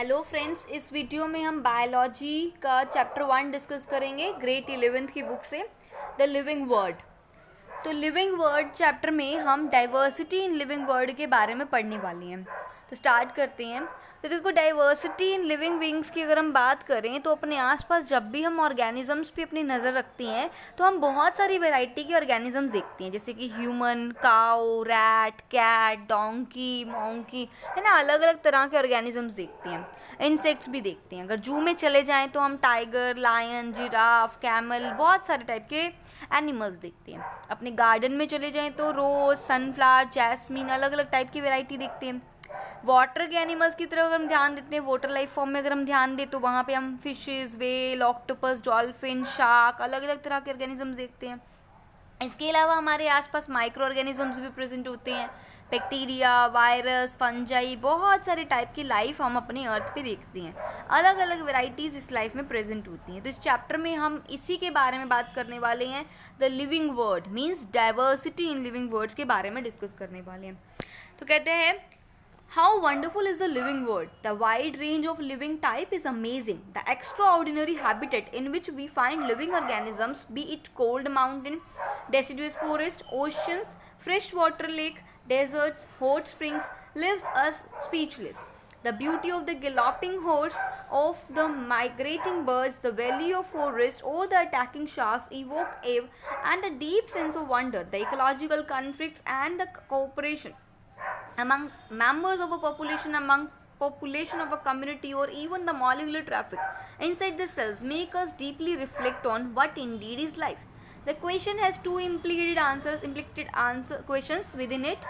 Hello friends, इस video में हम बायोलॉजी का चैप्टर 1 डिस्कस करेंगे ग्रेड 11th की बुक से, द लिविंग वर्ड। तो लिविंग वर्ड चैप्टर में हम डाइवर्सिटी इन लिविंग वर्ड के बारे में पढ़ने वाली हैं। तो स्टार्ट करते हैं। तो देखो, डाइवर्सिटी इन लिविंग बीइंग्स की अगर हम बात करें तो अपने आसपास जब भी हम ऑर्गेनिजम्स पे अपनी नज़र रखते हैं तो हम बहुत सारी वैरायटी के ऑर्गेनिजम्स देखते हैं, जैसे कि ह्यूमन, काऊ, रैट, कैट, डोंकी, मॉन्की, है ना। अलग अलग तरह के ऑर्गेनिजम्स देखते हैं, इंसेक्ट्स भी देखते हैं। अगर जू में चले जाएं तो हम टाइगर, लायन, जिराफ, कैमल, बहुत सारे टाइप के एनिमल्स देखते हैं। अपने गार्डन में चले जाएं तो रोज, सनफ्लावर, जैस्मिन, अलग अलग टाइप की वैरायटी देखते हैं। वाटर के एनिमल्स की तरफ अगर हम ध्यान देते हैं, वाटर लाइफ फॉर्म में अगर हम ध्यान दें तो वहाँ पे हम fishes, whale, octopus, dolphin, shark, अलग अलग तरह के ऑर्गेनिजम्स देखते हैं। इसके अलावा हमारे आसपास माइक्रो ऑर्गेनिजम्स भी प्रेजेंट होते हैं, बैक्टीरिया, वायरस, फंजाई, बहुत सारे टाइप की लाइफ हम अपने अर्थ पे देखते हैं। अलग अलग वैरायटीज़ इस लाइफ में प्रेजेंट होती हैं। तो इस चैप्टर में हम इसी के बारे में बात करने वाले हैं। The living word means diversity in living words के बारे में डिस्कस करने वाले हैं। तो कहते हैं, how wonderful is the living world? The wide range of living type is amazing. The extraordinary habitat in which we find living organisms, be it cold mountain, deciduous forest, oceans, freshwater lake, deserts, hot springs, leaves us speechless. The beauty of the galloping horse, of the migrating birds, the valley of forest, or the attacking sharks evoke awe and a deep sense of wonder. The ecological conflicts and the cooperation among members of a population, among population of a community, or even the molecular traffic inside the cells make us deeply reflect on what indeed is life. The question has two implicated questions within it.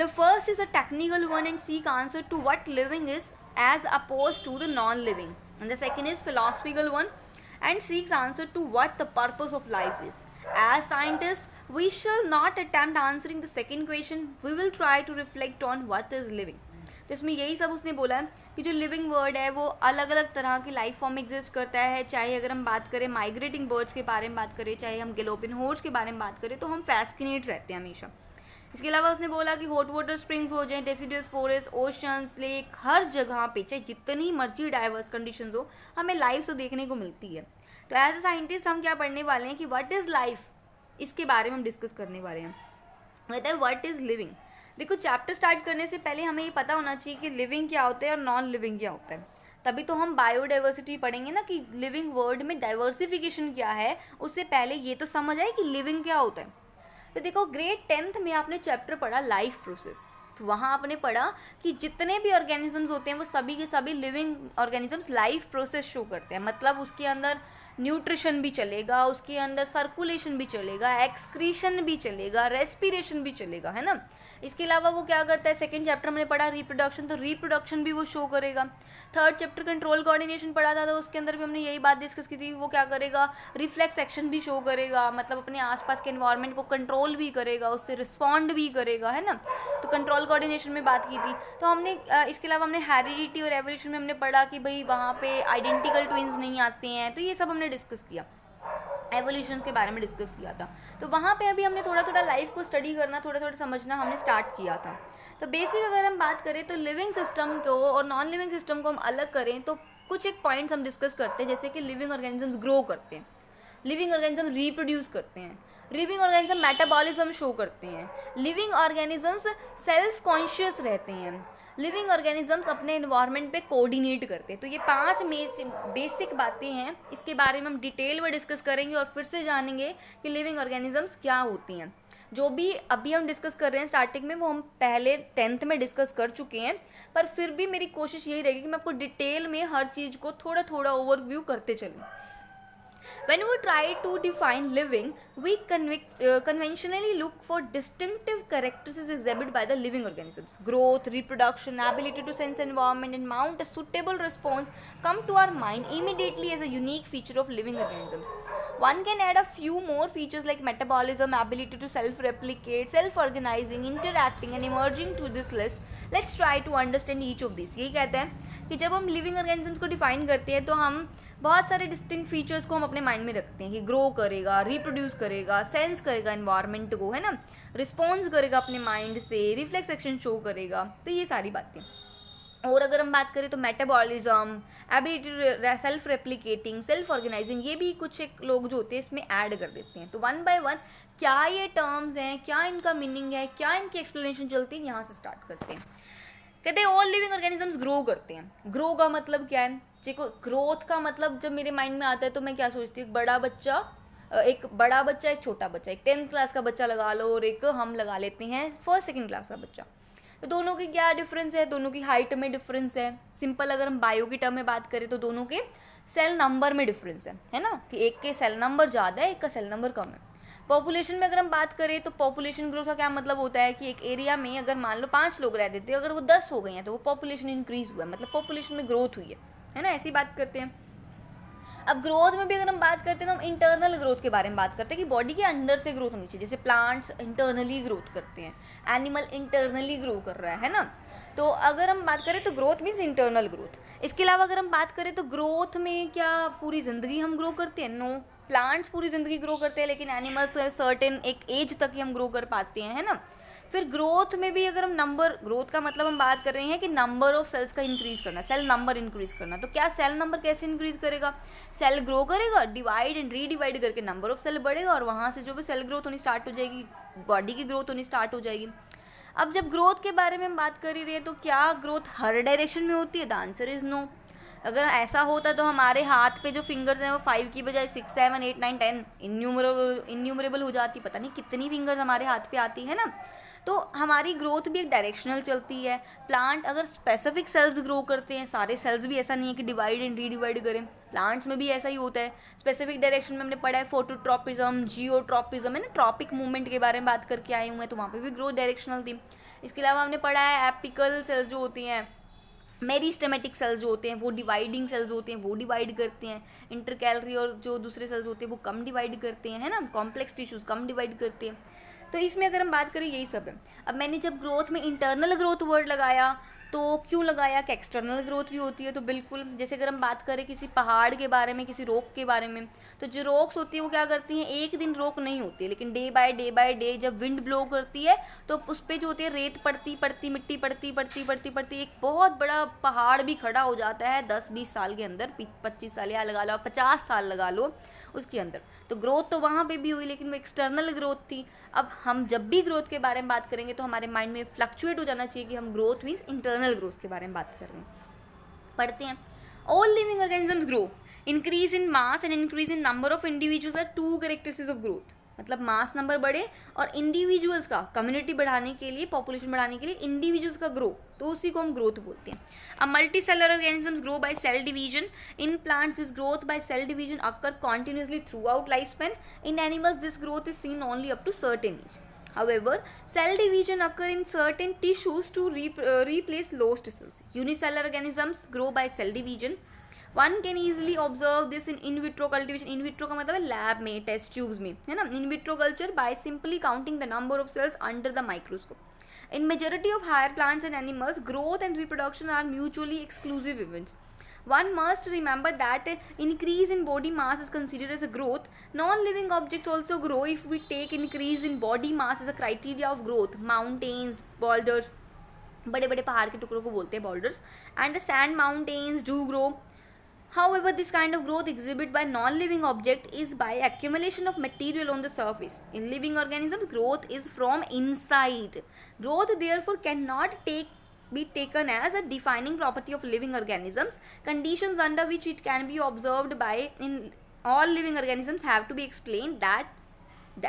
The first is a technical one and seek answer to what living is as opposed to the non-living, and the second is philosophical one and seeks answer to what the purpose of life is. As scientists, we shall not attempt answering the second question. We will try to reflect on what is living. तो इसमें यही सब उसने बोला है कि जो living word है वो अलग अलग तरह की लाइफ फॉर्म में एग्जिस्ट करता है। चाहे अगर हम बात करें माइग्रेटिंग बर्ड्स के बारे में बात करें, चाहे हम गैलोपिन हॉर्स के बारे में बात करें, तो हम फैसिनेट रहते हैं हमेशा। इसके अलावा उसने बोला कि हॉट वाटर स्प्रिंग्स हो जाए, डेसिडुअस फॉरेस्ट, ओशंस, लेक, हर जगह पे चाहे जितनी मर्जी डाइवर्स कंडीशंस हो, हमें लाइफ तो देखने को मिलती है। तो एज ए साइंटिस्ट हम क्या पढ़ने वाले हैं कि व्हाट इज़ लाइफ, इसके बारे में हम डिस्कस करने वाले हैं। कहते हैं व्हाट इज़ लिविंग। देखो, चैप्टर स्टार्ट करने से पहले हमें ये पता होना चाहिए कि लिविंग क्या होता है और नॉन लिविंग क्या होता है। तभी तो हम बायोडाइवर्सिटी पढ़ेंगे ना, कि लिविंग वर्ड में डाइवर्सिफिकेशन क्या है। उससे पहले ये तो समझ आए कि लिविंग क्या होता है। तो देखो, ग्रेड 10th में आपने चैप्टर पढ़ा लाइफ प्रोसेस। तो वहाँ आपने पढ़ा कि जितने भी ऑर्गेनिजम्स होते हैं वो सभी के सभी living organisms life process show करते हैं। मतलब उसके अंदर न्यूट्रिशन भी चलेगा, उसके अंदर सर्कुलेशन भी चलेगा, एक्सक्रीशन भी चलेगा, रेस्पिरेशन भी चलेगा, है ना। इसके अलावा वो क्या करता है, सेकंड चैप्टर हमने पढ़ा रिप्रोडक्शन, तो रिप्रोडक्शन भी वो शो करेगा। थर्ड चैप्टर कंट्रोल कोऑर्डिनेशन पढ़ा था, तो उसके अंदर भी हमने यही बात डिस्कस की थी, वो क्या करेगा, रिफ्लेक्स एक्शन भी शो करेगा। मतलब अपने आसपास के एनवायरनमेंट को कंट्रोल भी करेगा, उससे रिस्पॉन्ड भी करेगा, है ना। तो कंट्रोल कोऑर्डिनेशन में बात की थी। तो हमने इसके अलावा हमने हेरिडिटी और एवोल्यूशन में हमने पढ़ा कि भाई वहाँ पे आइडेंटिकल ट्विंस नहीं आते हैं। तो ये सब हमने डिस्कस किया, एवोल्यूशन के बारे में डिस्कस किया था। तो वहाँ पे अभी हमने थोड़ा थोड़ा लाइफ को स्टडी करना, थोड़ा थोड़ा समझना हमने स्टार्ट किया था। तो बेसिक अगर हम बात करें तो लिविंग सिस्टम को और नॉन लिविंग सिस्टम को हम अलग करें तो कुछ एक पॉइंट्स हम डिस्कस करते हैं, जैसे कि लिविंग ऑर्गेनिजम्स ग्रो करते हैं, लिविंग ऑर्गेनिज्म रिप्रोड्यूस करते हैं, लिविंग ऑर्गेनिज्म मेटाबॉलिज्म शो करते हैं, लिविंग ऑर्गेनिजम्स सेल्फ कॉन्शियस रहते हैं, लिविंग ऑर्गेनिजम्स अपने इन्वायरमेंट पे कोऑर्डिनेट करते हैं। तो ये 5 बेसिक बातें हैं, इसके बारे में हम डिटेल में डिस्कस करेंगे और फिर से जानेंगे कि लिविंग ऑर्गेनिजम्स क्या होती हैं। जो भी अभी हम डिस्कस कर रहे हैं स्टार्टिंग में, वो हम पहले 10th में डिस्कस कर चुके हैं, पर फिर भी मेरी कोशिश यही रहेगी कि मैं आपको डिटेल में हर चीज़ को थोड़ा थोड़ा ओवरव्यू करते चलूँ। When we try to define living, we conventionally look for distinctive characteristics exhibited by the living organisms. Growth, reproduction, ability to sense environment and mount a suitable response come to our mind immediately as a unique feature of living organisms. One can add a few more features like metabolism, ability to self-replicate, self-organizing, interacting and emerging to this list. Let's try to understand each of these. यही कहते हैं कि जब हम living organisms को define करते हैं तो हम बहुत सारे डिस्टिंक्ट फीचर्स को हम अपने माइंड में रखते हैं कि ग्रो करेगा, रिप्रोड्यूस करेगा, सेंस करेगा एनवायरनमेंट को, है ना, रिस्पॉन्स करेगा अपने माइंड से, रिफ्लेक्स एक्शन शो करेगा। तो ये सारी बातें। और अगर हम बात करें तो metabolism, ability self replicating, self organising, ये भी कुछ एक लोग जो होते हैं इसमें ऐड कर देते हैं। तो वन बाय वन क्या ये टर्म्स हैं, क्या इनका मीनिंग है, क्या इनकी एक्सप्लेनेशन चलती है, यहाँ से स्टार्ट करते हैं। कहते हैं ऑल लिविंग ऑर्गेनिजम्स ग्रो करते हैं। ग्रो का मतलब क्या है? देखो ग्रोथ का मतलब जब मेरे माइंड में आता है तो मैं क्या सोचती हूँ, एक बड़ा बच्चा एक छोटा बच्चा, एक 10th क्लास का बच्चा लगा लो और एक हम लगा लेते हैं 1st 2nd क्लास का बच्चा। तो दोनों की क्या डिफरेंस है? दोनों की हाइट में डिफरेंस है। सिंपल अगर हम बायो की टर्म में बात करें तो दोनों के सेल नंबर में डिफरेंस है ना, कि एक के सेल नंबर ज़्यादा है, एक का सेल नंबर कम है। पॉपुलेशन में अगर हम बात करें तो पॉपुलेशन ग्रोथ का क्या मतलब होता है कि एक एरिया में अगर मान लो 5 लोग रहते थे, अगर वो 10 हो गए हैं तो वो पॉपुलेशन इंक्रीज हुआ है, मतलब पॉपुलेशन में ग्रोथ हुई है ना, ऐसी बात करते हैं। अब ग्रोथ में भी अगर हम बात करते हैं तो हम इंटरनल ग्रोथ के बारे में बात करते हैं कि बॉडी के अंदर से ग्रोथ होनी चाहिए। जैसे प्लांट्स इंटरनली ग्रोथ करते हैं, एनिमल इंटरनली ग्रो कर रहा है ना। तो अगर हम बात करें तो ग्रोथ मीन्स इंटरनल ग्रोथ। इसके अलावा अगर हम बात करें तो ग्रोथ में क्या पूरी ज़िंदगी हम ग्रो करते हैं? नो, प्लांट्स पूरी ज़िंदगी ग्रो करते हैं, लेकिन एनिमल्स तो सर्टेन एक एज तक ही हम ग्रो कर पाते हैं, है ना। फिर ग्रोथ में भी अगर हम ग्रोथ का मतलब हम बात कर रहे हैं कि नंबर ऑफ सेल्स का इंक्रीज करना, सेल नंबर इंक्रीज करना। तो क्या सेल नंबर कैसे इंक्रीज करेगा? सेल ग्रो करेगा, डिवाइड एंड रीडिवाइड करके नंबर ऑफ सेल बढ़ेगा, और वहाँ से जो भी सेल ग्रोथ होनी स्टार्ट हो जाएगी, बॉडी की ग्रोथ होनी स्टार्ट हो जाएगी। अब जब ग्रोथ के बारे में हम बात कर ही रहे हैं तो क्या ग्रोथ हर डायरेक्शन में होती है? The answer is no. अगर ऐसा होता तो हमारे हाथ पे जो फिंगर्स हैं वो 5 की बजाय 6, 7, 8, 9, 10 इन्यूमरेबल हो जाती, पता नहीं कितनी फिंगर्स हमारे हाथ पे आती है ना। तो हमारी ग्रोथ भी एक डायरेक्शनल चलती है। प्लांट अगर स्पेसिफिक सेल्स ग्रो करते हैं, सारे सेल्स भी ऐसा नहीं है कि डिवाइड एंड रीडिवाइड करें, प्लांट्स में भी ऐसा ही होता है। स्पेसिफिक डायरेक्शन में हमने पढ़ा है फोटोट्रॉपिज्म, जियोट्रॉपिज्म, है ना, ट्रॉपिक मूवमेंट के बारे में बात करके आए हुए हैं, तो वहाँ पे भी ग्रोथ डायरेक्शनल थी। इसके अलावा हमने पढ़ा है एपिकल सेल्स जो होती हैं, मेरिस्टेमेटिक सेल्स जो होते हैं वो डिवाइडिंग सेल्स होते हैं, वो डिवाइड करते हैं। इंटरकैलरी और जो दूसरे सेल्स होते हैं वो कम डिवाइड करते हैं, है ना, कॉम्प्लेक्स टिश्यूज कम डिवाइड करते हैं। तो इसमें अगर हम बात करें यही सब है। अब मैंने जब ग्रोथ में इंटरनल ग्रोथ वर्ड लगाया तो क्यों लगाया कि एक्सटर्नल ग्रोथ भी होती है? तो बिल्कुल, जैसे अगर हम बात करें किसी पहाड़ के बारे में, किसी रॉक के बारे में, तो जो रॉक्स होती है वो क्या करती हैं, एक दिन रॉक नहीं होती है, लेकिन डे बाय डे जब विंड ब्लो करती है तो उस पर जो होती है रेत पड़ती मिट्टी पड़ती एक बहुत बड़ा पहाड़ भी खड़ा हो जाता है 10-20 साल के अंदर, 25 साल या लगा लो 50 साल लगा लो उसके अंदर। तो ग्रोथ तो वहाँ पे भी हुई, लेकिन वो एक्सटर्नल ग्रोथ थी। अब हम जब भी ग्रोथ के बारे में बात करेंगे तो हमारे माइंड में फ्लक्चुएट हो जाना चाहिए कि हम ग्रोथ मीन्स इंटरनल ग्रोथ के बारे में बात कर रहे हैं। पढ़ते हैं, all living organisms grow, increase in mass and increase in number of individuals are 2 characteristics of growth. मतलब मास नंबर बढ़े और इंडिविजुअल्स का, कम्युनिटी बढ़ाने के लिए, पॉपुलेशन बढ़ाने के लिए इंडिविजुअल्स का ग्रो, तो उसी को हम ग्रोथ बोलते हैं। A multicellular organisms grow by cell division. In plants this growth by cell division occur continuously throughout life span. In animals this growth is seen only up to certain age. However, cell division occur in certain tissues to replace lost cells. Unicellular organisms grow by cell division. One can easily observe this in vitro cultivation. In vitro का मतलब है lab में, test tubes में, है ना। In vitro culture by simply counting the number of cells under the microscope. In majority of higher plants and animals, growth and reproduction are mutually exclusive events. One must remember that increase in body mass is considered as a growth. Non-living objects also grow if we take increase in body mass as a criteria of growth. Mountains, boulders, बड़े बड़े पहाड़ के टुकड़ों को बोलते हैं boulders, and sand mountains do grow. However, this kind of growth exhibited by non-living object is by accumulation of material on the surface. In living organisms, growth is from inside. Growth therefore cannot be taken as a defining property of living organisms. Conditions under which it can be observed by in all living organisms have to be explained,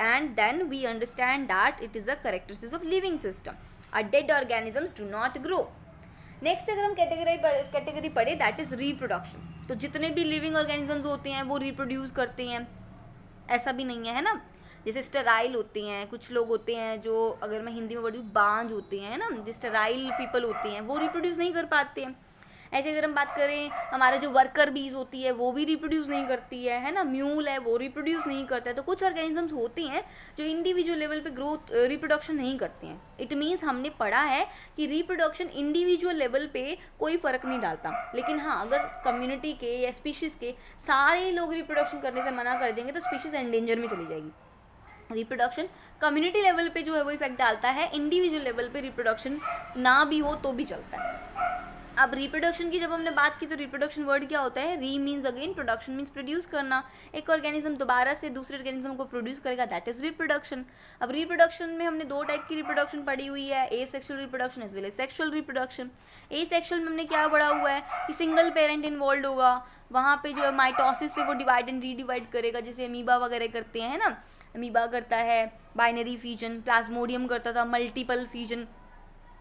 and then we understand that it is a characteristic of living system. A dead organisms do not grow. Next अगर हम category पढ़े that is reproduction. तो जितने भी living organisms होते हैं वो reproduce करते हैं, ऐसा भी नहीं है ना। जैसे स्टेराइल होते हैं, कुछ लोग होते हैं जो, अगर मैं हिंदी में बोलूँ, बांझ होते हैं ना, जो स्टेराइल पीपल होते हैं वो रिप्रोड्यूस नहीं कर पाते हैं। ऐसे अगर हम बात करें, हमारे जो वर्कर बीज होती है वो भी रिप्रोड्यूस नहीं करती है ना। म्यूल है वो रिप्रोड्यूस नहीं करता है। तो कुछ ऑर्गेनिजम्स होते हैं जो इंडिविजुअल लेवल पे ग्रोथ रिप्रोडक्शन नहीं करते हैं। इट मीन्स हमने पढ़ा है कि रिप्रोडक्शन इंडिविजुअल लेवल पे कोई फ़र्क नहीं डालता, लेकिन हाँ अगर कम्युनिटी के या स्पीशीज़ के सारे लोग रिप्रोडक्शन करने से मना कर देंगे तो स्पीशीज़ एंडेंजर में चली जाएगी। रिप्रोडक्शन कम्युनिटी लेवल पे जो है वो इफेक्ट डालता है, इंडिविजुअल लेवल पे रिप्रोडक्शन ना भी हो तो भी चलता है। अब रिप्रोडक्शन की जब हमने बात की तो रिप्रोडक्शन वर्ड क्या होता है, री means again, production means produce करना, एक ऑर्गेनिज्म दोबारा से दूसरे ऑर्गेनिज्म को प्रोड्यूस करेगा, दैट इज रिप्रोडक्शन। अब रिप्रोडक्शन में हमने दो टाइप की रिप्रोडक्शन पढ़ी हुई है, asexual reproduction as well as sexual reproduction. Asexual में हमने क्या पढ़ा हुआ है कि सिंगल पेरेंट इन्वॉल्व होगा, वहाँ पे जो है माइटोसिस से वो डिवाइड एंड रीडिवाइड करेगा, जैसे अमीबा वगैरह करते हैं ना, अमीबा करता है बाइनरी फ्यूजन, प्लाज्मोडियम करता था मल्टीपल फ्यूजन,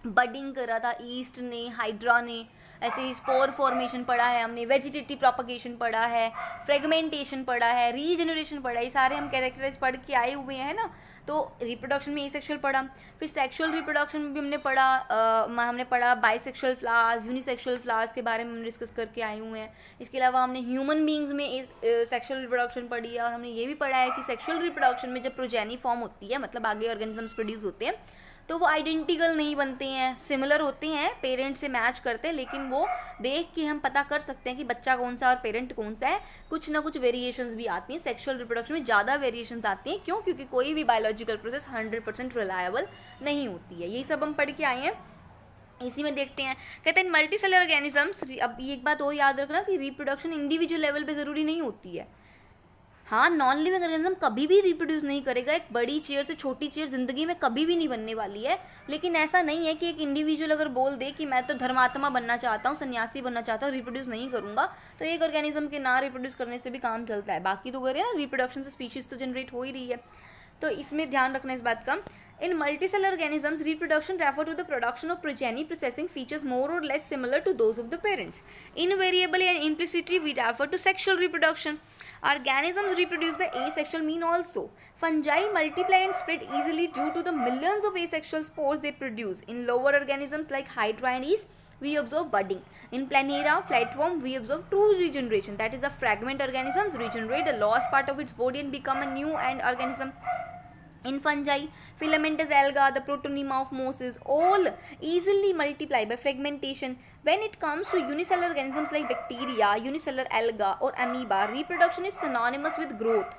बडिंग करा था ईस्ट ने, हाइड्रा ने, ऐसे ही स्पोर फॉर्मेशन पढ़ा है हमने, वेजिटेटिव प्रोपगेशन पढ़ा है, फ्रेगमेंटेशन पढ़ा है, रीजनरेशन पढ़ा है, ये सारे हम कैरेक्टराइज पढ़ के आए हुए हैं ना। तो रिप्रोडक्शन में एसेक्सुअल पढ़ा, फिर सेक्सुअल रिप्रोडक्शन में भी हमने पढ़ा बाइसेक्सुअल फ्लावर्स, यूनिसेक्सुअल फ्लावर्स के बारे में हम डिस्कस करके आए हुए हैं। इसके अलावा हमने ह्यूमन बींग्स में सेक्सुअल रिप्रोडक्शन पढ़ी है, और हमने ये भी पढ़ा है कि सेक्सुअल रिप्रोडक्शन में जब प्रोजेनी फॉर्म होती है, मतलब आगे ऑर्गेनिजम्स प्रोड्यूस होते हैं, तो वो आइडेंटिकल नहीं बनते हैं, सिमिलर होते हैं, पेरेंट से मैच करते हैं, लेकिन वो देख के हम पता कर सकते हैं कि बच्चा कौन सा और पेरेंट कौन सा है। कुछ ना कुछ वेरिएशंस भी आती हैं, सेक्सुअल रिप्रोडक्शन में ज़्यादा वेरिएशंस आती हैं। क्यों? क्योंकि कोई भी बायोलॉजिकल प्रोसेस 100% रिलायबल नहीं होती है। यही सब हम पढ़ के आए हैं। इसी में देखते हैं, कहते हैं मल्टी सेलर ऑर्गेनिजम्स। अब ये एक बात और याद रखना कि रिप्रोडक्शन इंडिविजुअल लेवल पे ज़रूरी नहीं होती है। हाँ, नॉन लिविंग ऑर्गेनिज्म कभी भी रिप्रोड्यूस नहीं करेगा, एक बड़ी चेयर से छोटी चेयर ज़िंदगी में कभी भी नहीं बनने वाली है। लेकिन ऐसा नहीं है कि एक इंडिविजुअल अगर बोल दे कि मैं तो धर्मात्मा बनना चाहता हूँ, सन्यासी बनना चाहता हूँ, रिप्रोड्यूस नहीं करूँगा, तो एक ऑर्गेनिज्म के ना रिप्रोड्यूस करने से भी काम चलता है। बाकी तो करें ना, रिप्रोडक्शन से स्पीशीज तो जनरेट हो ही रही है। तो इसमें ध्यान रखना इस बात का। In multicellular organisms, reproduction refer to the production of progeny possessing features more or less similar to those of the parents. Invariably and implicitly, we refer to sexual reproduction. Organisms reproduced by asexual mean also. Fungi multiply and spread easily due to the millions of asexual spores they produce. In lower organisms like Hydra and yeast, we observe budding. In Planera, flatworm, we observe true regeneration. That is, the fragment organisms regenerate the lost part of its body and become a new and organism. In fungi, filamentous alga, the protonema of mosses, all easily multiply by fragmentation. When it comes to unicellular organisms like bacteria, unicellular alga or amoeba, reproduction is synonymous with growth.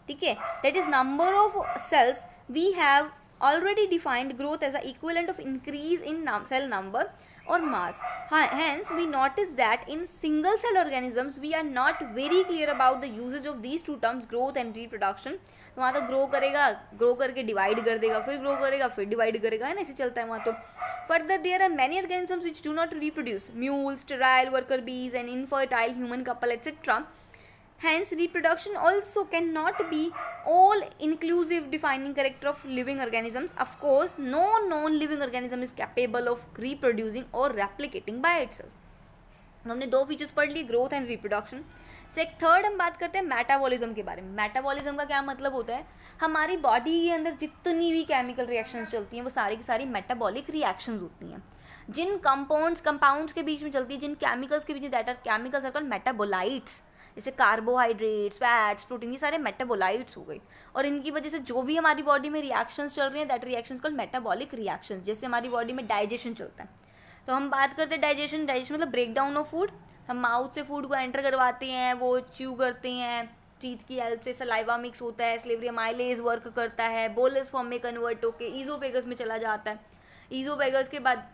ठीक है, that is number of cells. We have already defined growth as the equivalent of increase in cell number or mass. Hence, we notice that in single cell organisms, we are not very clear about the usage of these two terms, growth and reproduction. तो वहाँ तो grow करेगा, grow करके divide कर देगा, फिर grow करेगा, फिर डिवाइड करेगा, है ना, ऐसे चलता है वहाँ तो। Further there are many organisms which do not reproduce, mule, sterile worker bees and infertile human couple etcetera. Hence, reproduction also cannot be all-inclusive defining character of living organisms. Of course, no non-living organism is capable of reproducing or replicating by itself. हमने दो features पढ़ लिए, growth and reproduction से। एक third हम बात करते हैं मेटाबॉलिज्म के बारे में। मेटाबॉलिज्म का क्या मतलब होता है? हमारी बॉडी के अंदर जितनी भी केमिकल रिएक्शंस चलती हैं वो सारी की सारी मेटाबॉलिक रिएक्शंस होती हैं। जिन कंपाउंड्स के बीच में चलती है, जिन केमिकल्स के बीच में, that are chemicals are called metabolites. जैसे कार्बोहाइड्रेट्स, फैट्स, प्रोटीन, ये सारे मेटाबोलाइट्स हो गए, और इनकी वजह से जो भी हमारी बॉडी में रिएक्शंस चल रही हैं, that reactions called metabolic reactions. जैसे हमारी बॉडी में डाइजेशन चलता है, तो हम बात करते हैं डाइजेशन मतलब ब्रेक डाउन ऑफ फूड। हम माउथ से फूड को एंटर करवाते हैं, वो च्यू करते हैं, टीथ की हेल्प से सलाइवा मिक्स होता है, स्लेवरी माइलेज वर्क करता है, बोलस फॉर्म में कन्वर्ट होकर ईजोफेगस में चला जाता है, ईजोफेगस के बाद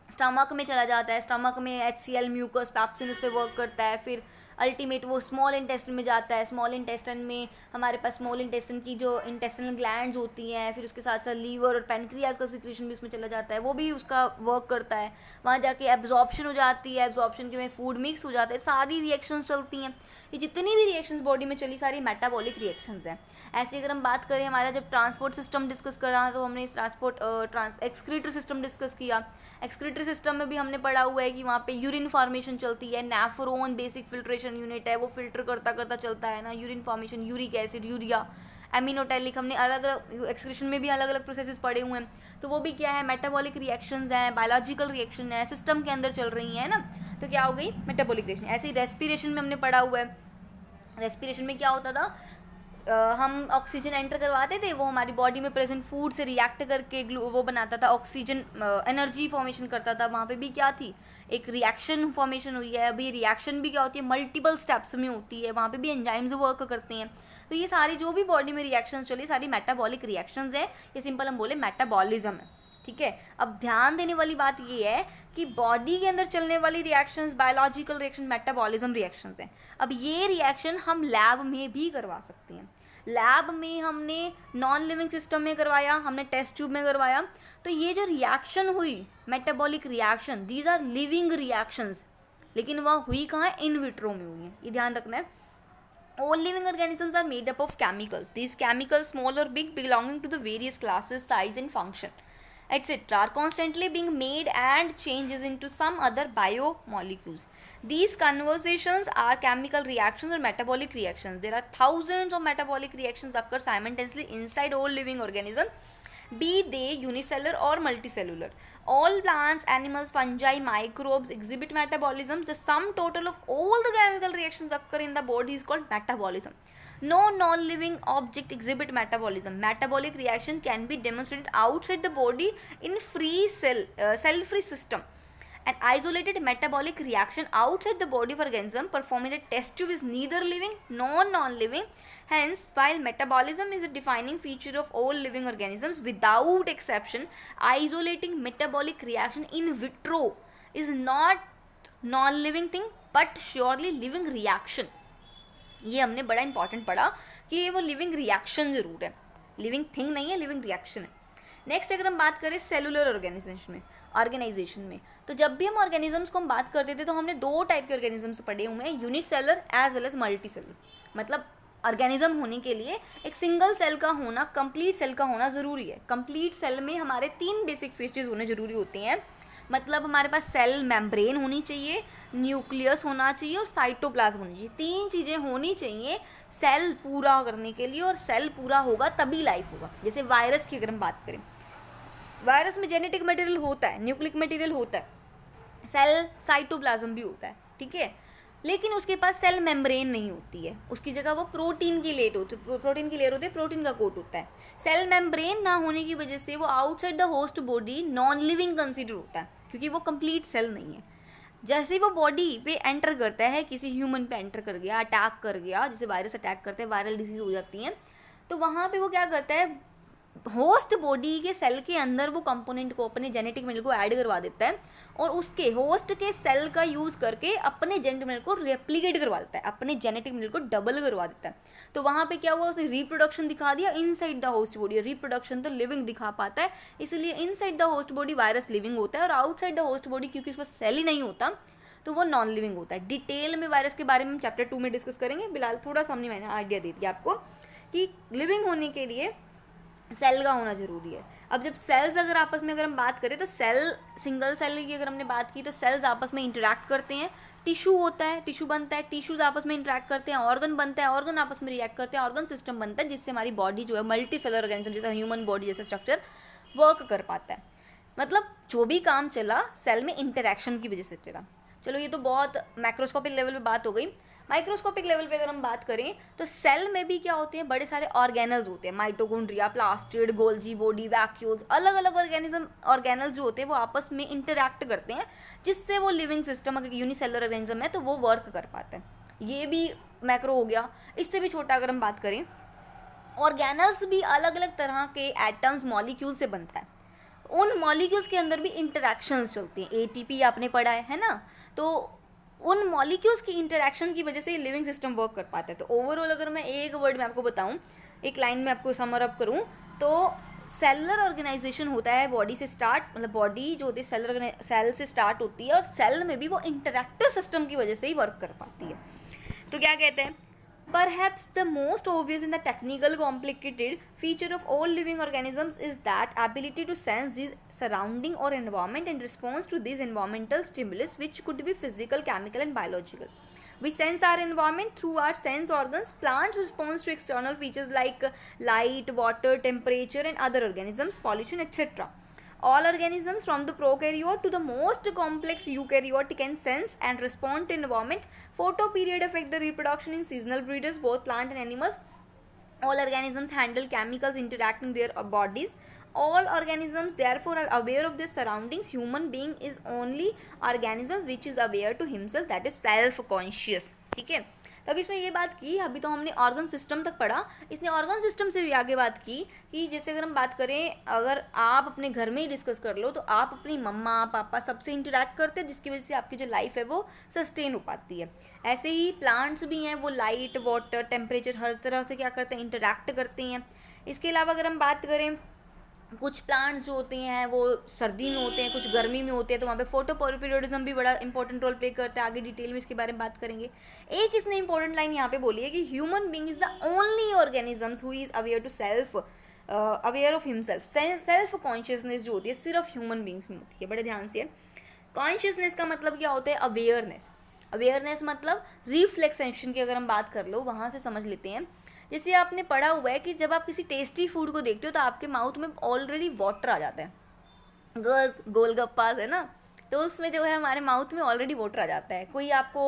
स्टमक में चला जाता है, स्टमक में HCl म्यूकस पैप्सिन उस पर वर्क करता है, फिर अल्टीमेट वो स्मॉल इंटेस्टिन में जाता है। स्मॉल इंटेस्टिन में हमारे पास स्मॉल इंटेस्टिन की जो इंटेस्टिनल ग्लैंड्स होती हैं, फिर उसके साथ साथ लीवर और पैनक्रियाज का सिक्रीशन भी उसमें चला जाता है, वो भी उसका वर्क करता है। वहाँ जाके एब्जॉर्प्शन हो जाती है, एब्जॉर्प्शन के में फूड मिक्स हो जाता है, सारी रिएक्शंस चलती हैं। ये जितनी भी रिएक्शंस बॉडी में चली सारी मेटाबॉलिक रिएक्शंस हैं। ऐसे अगर हम बात करें, हमारा जब ट्रांसपोर्ट सिस्टम डिस्कस करा तो हमने एक्सक्रीटरी सिस्टम डिस्कस किया। एक्सक्रीटरी सिस्टम में भी हमने पढ़ा हुआ है कि वहाँ पे यूरिन फॉर्मेशन चलती है, नेफ्रॉन बेसिक फिल्ट्रेशन यूनिट है, वो फिल्टर करता करता चलता है ना, urine formation, uric acid, urea, ammonotelic, हमने अलग अलग एक्सक्रीशन में भी अलग अलग प्रोसेसेस पढ़े हुए हैं। तो वो भी क्या है, मेटाबॉलिक रिएक्शंस हैं, बायोलॉजिकल रिएक्शन है, सिस्टम के अंदर चल रही हैं ना, तो क्या हो गई, मेटाबॉलिक रिएक्शन। ऐसे ही रेस्पिरेशन में हमने पढ़ा हुआ है। रेस्पिरेशन में क्या होता था, हम ऑक्सीजन एंटर करवाते थे, वो हमारी बॉडी में प्रेजेंट फूड से रिएक्ट करके वो बनाता था, ऑक्सीजन एनर्जी फॉर्मेशन करता था। वहाँ पे भी क्या थी, एक रिएक्शन फॉर्मेशन हुई है। अभी रिएक्शन भी क्या होती है, मल्टीपल स्टेप्स में होती है, वहाँ पे भी एंजाइम्स वर्क करते हैं। तो ये सारी जो भी बॉडी में रिएक्शंस चली सारी मेटाबॉलिक रिएक्शंस है, ये सिंपल हम बोले मेटाबॉलिज्म है। ठीक है। अब ध्यान देने वाली बात ये है कि बॉडी के अंदर चलने वाली reactions biological reaction, metabolism reactions हैं। अब ये रिएक्शन हम लैब में भी करवा सकते हैं। लैब में हमने नॉन लिविंग सिस्टम में करवाया, हमने टेस्ट ट्यूब में करवाया, तो ये जो रिएक्शन हुई metabolic reaction, these are living reactions, लेकिन वह हुई कहाँ है? इन विट्रो में हुई है, ये ध्यान रखना है। All living organisms are made up of chemicals. These chemicals, small or big, belonging to the various classes, size and function, etc., are constantly being made and changes into some other biomolecules. These conversations are chemical reactions or metabolic reactions. There are thousands of metabolic reactions occur simultaneously inside all living organisms, be they unicellular or multicellular. All plants, animals, fungi, microbes exhibit metabolism. The sum total of all the chemical reactions occur in the body is called metabolism. No non-living object exhibit metabolism. Metabolic reaction can be demonstrated outside the body in cell-free system. An isolated metabolic reaction outside the body of organism performed in a test tube is neither living nor non-living. Hence, while metabolism is a defining feature of all living organisms, without exception, isolating metabolic reaction in vitro is not non-living thing but surely living reaction. ये हमने बड़ा important पढ़ा कि ये वो living reaction जरूर है, living thing नहीं है, लिविंग रिएक्शन है। नेक्स्ट अगर हम बात करें सेलुलर ऑर्गेनाइजेशन में, तो जब भी हम ऑर्गेनिजम्स को हम बात करते थे तो हमने दो टाइप के ऑर्गेनिजम्स पढ़े हुए हैं, unicellular as well as multicellular. मतलब ऑर्गेनिज्म होने के लिए एक सिंगल सेल का होना, कंप्लीट सेल का होना ज़रूरी है। कंप्लीट सेल में हमारे 3 बेसिक फीचर्स होने ज़रूरी होते हैं। मतलब हमारे पास सेल मेम्ब्रेन होनी चाहिए, न्यूक्लियस होना चाहिए और साइटोप्लाज्म होनी चाहिए। 3 चीज़ें होनी चाहिए सेल पूरा करने के लिए, और सेल पूरा होगा तभी लाइफ होगा। जैसे वायरस की अगर हम बात करें, वायरस में जेनेटिक मटेरियल होता है, न्यूक्लिक मटेरियल होता है, सेल साइटोप्लाज्म भी होता है, ठीक है, लेकिन उसके पास सेल मेम्ब्रेन नहीं होती है। उसकी जगह वो प्रोटीन की लेयर होती है, प्रोटीन का कोट होता है। सेल मेम्ब्रेन ना होने की वजह से वो outside the host body non living consider होता है, क्योंकि वो कंप्लीट सेल नहीं है। जैसे ही वो बॉडी पे एंटर करता है, किसी ह्यूमन पे एंटर कर गया, अटैक कर गया, जैसे वायरस अटैक करते हैं, वायरल डिजीज हो जाती हैं, तो वहाँ पे वो क्या करता है, होस्ट बॉडी के सेल के अंदर वो कंपोनेंट को, अपने जेनेटिक मटेरियल को ऐड करवा देता है, और उसके होस्ट के सेल का यूज़ करके अपने जेनेटिक मटेरियल को रेप्लिकेट करवा देता है, अपने जेनेटिक मटेरियल को डबल करवा देता है। तो वहाँ पे क्या हुआ, उसने रिप्रोडक्शन दिखा दिया inside the host body. Reproduction तो लिविंग दिखा पाता है, इसलिए inside the host body virus living होता है, और आउटसाइड द होस्ट बॉडी क्योंकि उस पर सेल ही नहीं होता तो वो नॉन लिविंग होता है। डिटेल में वायरस के बारे में हम चैप्टर 2 में डिस्कस करेंगे। फिलहाल थोड़ा सा हमने मैंने आइडिया दे दिया आपको कि लिविंग होने के लिए सेल का होना जरूरी है। अब जब सेल्स अगर आपस में अगर हम बात करें तो सेल, सिंगल सेल की अगर हमने बात की तो सेल्स आपस में इंटरेक्ट करते हैं, टिश्यू होता है, टिश्यू बनता है, टिश्यूज आपस में इंटरेक्ट करते हैं, ऑर्गन बनता है, ऑर्गन आपस में रिएक्ट करते हैं, ऑर्गन सिस्टम बनता है, जिससे हमारी बॉडी जो है मल्टी सेलर ऑर्गेनिज्म जैसा ह्यूमन बॉडी जैसा स्ट्रक्चर वर्क कर पाता है। मतलब जो भी काम चला सेल में इंटरेक्शन की वजह से चला। चलो ये तो बहुत मैक्रोस्कोपिक लेवल पे बात हो गई। माइक्रोस्कोपिक लेवल पे अगर हम बात करें तो सेल में भी क्या होते हैं, बड़े सारे ऑर्गेनल्स होते हैं, mitochondria, plastid, Golgi body, vacuoles, अलग अलग ऑर्गेनल्स जो होते हैं वो आपस में इंटरैक्ट करते हैं, जिससे वो लिविंग सिस्टम, अगर यूनिसेलुलर ऑर्गेनिज्म है तो वो वर्क कर पाता है। ये भी मैक्रो हो गया। इससे भी छोटा अगर हम बात करें, ऑर्गेनल्स भी अलग अलग तरह के एटम्स, मॉलिक्यूल से बनता है। उन मॉलिक्यूल्स के अंदर भी इंटरैक्शंस चलती हैं। एटीपी आपने पढ़ा है ना, तो उन मॉलिक्यूल्स की इंटरैक्शन की वजह से लिविंग सिस्टम वर्क कर पाता है। तो ओवरऑल अगर मैं एक वर्ड में आपको बताऊं, एक लाइन में आपको समर अप करूं, तो सेलुलर ऑर्गेनाइजेशन होता है बॉडी से स्टार्ट, मतलब बॉडी जो होती है सेल से स्टार्ट होती है, और सेल में भी वो इंटरैक्टिव सिस्टम की वजह से ही वर्क कर पाती है। तो क्या कहते हैं, Perhaps the most obvious and the technical complicated feature of all living organisms is that ability to sense these surrounding or environment and response to these environmental stimulus, which could be physical, chemical and biological. We sense our environment through our sense organs. Plants respond to external features like light, water, temperature and other organisms, pollution, etc. All organisms from the prokaryote to the most complex eukaryote can sense and respond to environment. Photoperiod affect the reproduction in seasonal breeders, both plant and animals. All organisms handle chemicals interacting their bodies. All organisms therefore are aware of their surroundings. Human being is only organism which is aware to himself, that is self conscious. ठीक है, तब इसमें ये बात की, अभी तो हमने ऑर्गन सिस्टम तक पढ़ा, इसने ऑर्गन सिस्टम से भी आगे बात की कि जैसे अगर हम बात करें, अगर आप अपने घर में ही डिस्कस कर लो तो आप अपनी मम्मा पापा सबसे इंटरेक्ट करते हैं, जिसकी वजह से आपकी जो लाइफ है वो सस्टेन हो पाती है। ऐसे ही प्लांट्स भी हैं, वो लाइट वाटर टेम्परेचर हर तरह से क्या करते हैं, इंटरेक्ट करते हैं। इसके अलावा अगर हम बात करें, कुछ प्लांट्स जो होते हैं वो सर्दी में होते हैं, कुछ गर्मी में होते हैं, तो वहाँ पे फोटोपीरियोडिज्म भी बड़ा इंपॉर्टेंट रोल प्ले करता है। आगे डिटेल में इसके बारे में बात करेंगे। एक इसने इंपॉर्टेंट लाइन यहाँ पे बोली है कि human being is the only organisms who is aware to self aware of himself. Self consciousness जो होती है सिर्फ ह्यूमन बींग्स में होती है। बड़े ध्यान से, कॉन्शियसनेस का मतलब क्या होता है, अवेयरनेस। अवेयरनेस मतलब रिफ्लेक्सेशन की अगर हम बात कर लो, वहाँ से समझ लेते हैं। जैसे आपने पढ़ा हुआ है कि जब आप किसी टेस्टी फूड को देखते हो तो आपके माउथ में ऑलरेडी वाटर आ जाता है। गर्ल्स गोलगप्पास है ना, तो उसमें जो है हमारे माउथ में ऑलरेडी वाटर आ जाता है। कोई आपको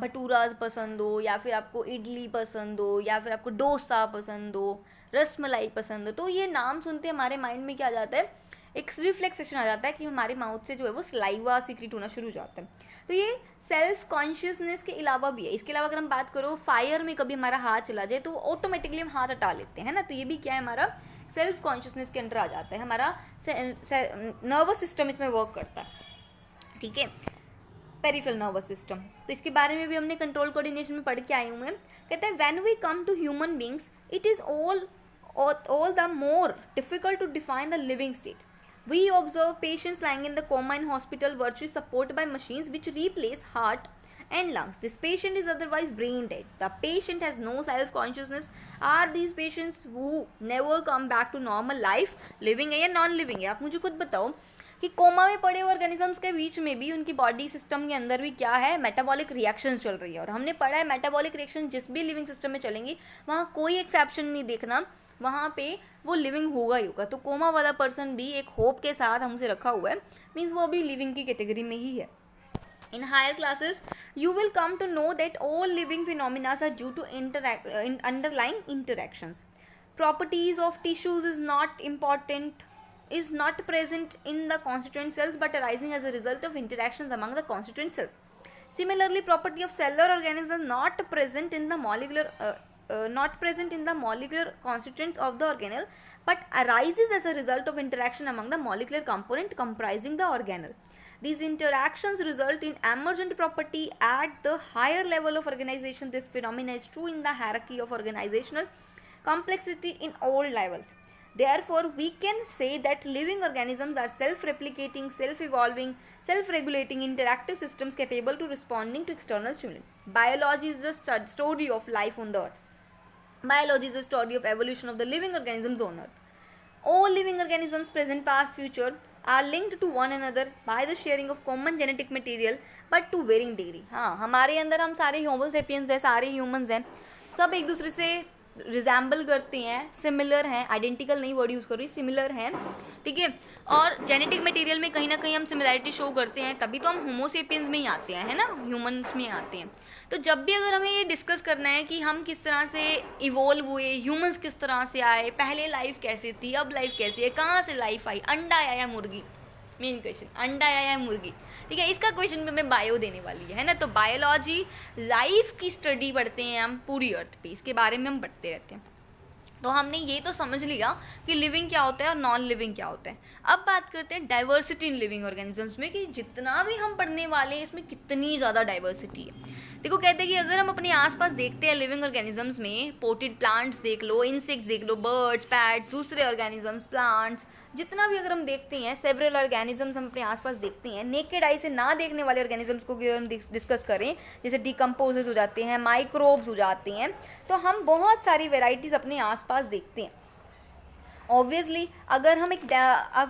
भटूरा पसंद हो, या फिर आपको इडली पसंद हो, या फिर आपको डोसा पसंद हो, रसमलाई पसंद हो, तो ये नाम सुनते हमारे माइंड में क्या आ जाता है, एक रिफ्लेक्सेशन आ जाता है कि हमारे माउथ से जो है वो सलाइवा सीक्रेट होना शुरू हो जाता है। तो ये सेल्फ कॉन्शियसनेस के अलावा भी है। इसके अलावा अगर हम बात करो, फायर में कभी हमारा हाथ चला जाए तो ऑटोमेटिकली हम हाथ हटा लेते हैं ना, तो ये भी क्या है, हमारा सेल्फ कॉन्शियसनेस के अंडर आ जाता है। हमारा नर्वस सिस्टम इसमें वर्क करता है, ठीक है, पेरिफेरल नर्वस सिस्टम। तो इसके बारे में भी हमने कंट्रोल कोऑर्डिनेशन में पढ़ के आए हुए हैं। कहते हैं when we come to human beings it is all the more difficult to define the living state. We observe patients lying in the coma in hospital virtually supported by machines which replace heart and lungs. This patient is otherwise brain dead. The patient has no self-consciousness. Are these patients who never come back to normal life living है या non living है? आप मुझे खुद बताओ कि coma में पड़े ऑर्गेनिजम्स के बीच में भी उनकी बॉडी सिस्टम के अंदर भी क्या है, मेटाबॉलिक रिएक्शंस चल रही है। और हमने पढ़ा है मेटाबॉलिक रिएक्शन जिस भी लिविंग सिस्टम में चलेंगी वहाँ कोई एक्सेप्शन नहीं देखना, वहाँ पे वो लिविंग होगा ही होगा। तो कोमा वाला पर्सन भी एक होप के साथ हमसे रखा हुआ है, मीन्स वो भी लिविंग की कैटेगरी में ही है। In higher classes, you will come to know that all living phenomena are due to underlying interactions. Properties of tissues is not present in the constituent cells but arising as a result of interactions among the constituent cells. Similarly, property of cellular organisms not present in the molecular constituents of the organelle but arises as a result of interaction among the molecular component comprising the organelle. These interactions result in emergent property at the higher level of organization. This phenomena is true in the hierarchy of organizational complexity in all levels. Therefore, we can say that living organisms are self-replicating, self-evolving, self-regulating interactive systems capable to responding to external stimuli. Biology is the story of life on the earth. Biology is the story of evolution of the living organisms on earth. All living organisms, present, past, future, are linked to one another by the sharing of common genetic material but to varying degree. हाँ, हमारे अंदर हम सारे होमो sapiens हैं, सारे humans हैं, सब एक दूसरे से रिजेंबल करते हैं, सिमिलर हैं, आइडेंटिकल नहीं वर्ड यूज़ कर रही, सिमिलर हैं, ठीक है। और जेनेटिक मटेरियल में कहीं ना कहीं हम सिमिलैरिटी शो करते हैं, तभी तो हम होमोसेपियंस में ही आते हैं, है ना, ह्यूमंस में आते हैं। तो जब भी अगर हमें ये डिस्कस करना है कि हम किस तरह से इवॉल्व हुए, ह्यूमंस किस तरह से आए, पहले लाइफ कैसे थी, अब लाइफ कैसी है, कहाँ से लाइफ आई, अंडा आया या मुर्गी, मेन क्वेश्चन, अंडा आया या मुर्गी, ठीक है, इसका क्वेश्चन भी हमें बायो देने वाली है ना। तो बायोलॉजी लाइफ की स्टडी पढ़ते हैं हम पूरी अर्थ पे, इसके बारे में हम पढ़ते रहते हैं। तो हमने ये तो समझ लिया कि लिविंग क्या होता है और नॉन लिविंग क्या होता है। अब बात करते हैं डाइवर्सिटी इन लिविंग ऑर्गेनिजम्स में, कि जितना भी हम पढ़ने वाले हैं इसमें कितनी ज़्यादा डाइवर्सिटी है। देखो, कहते हैं कि अगर हम अपने आसपास देखते हैं लिविंग ऑर्गेनिजम्स में, पोटेड प्लांट्स देख लो, इंसेक्ट्स देख लो, बर्ड्स, पैट्स, दूसरे ऑर्गेनिजम्स, प्लांट्स, जितना भी अगर हम देखते हैं, सेवरल ऑर्गेनिजम्स हम अपने आसपास देखते हैं, नेकेड आई से ना देखने वाले ऑर्गेनिजम्स को अगर हम डिस्कस करें, जैसे डिकम्पोजेस हो जाते हैं, माइक्रोब्स हो जाते हैं, तो हम बहुत सारी वेराइटीज़ अपने आसपास देखते हैं। ऑब्वियसली अगर हम एक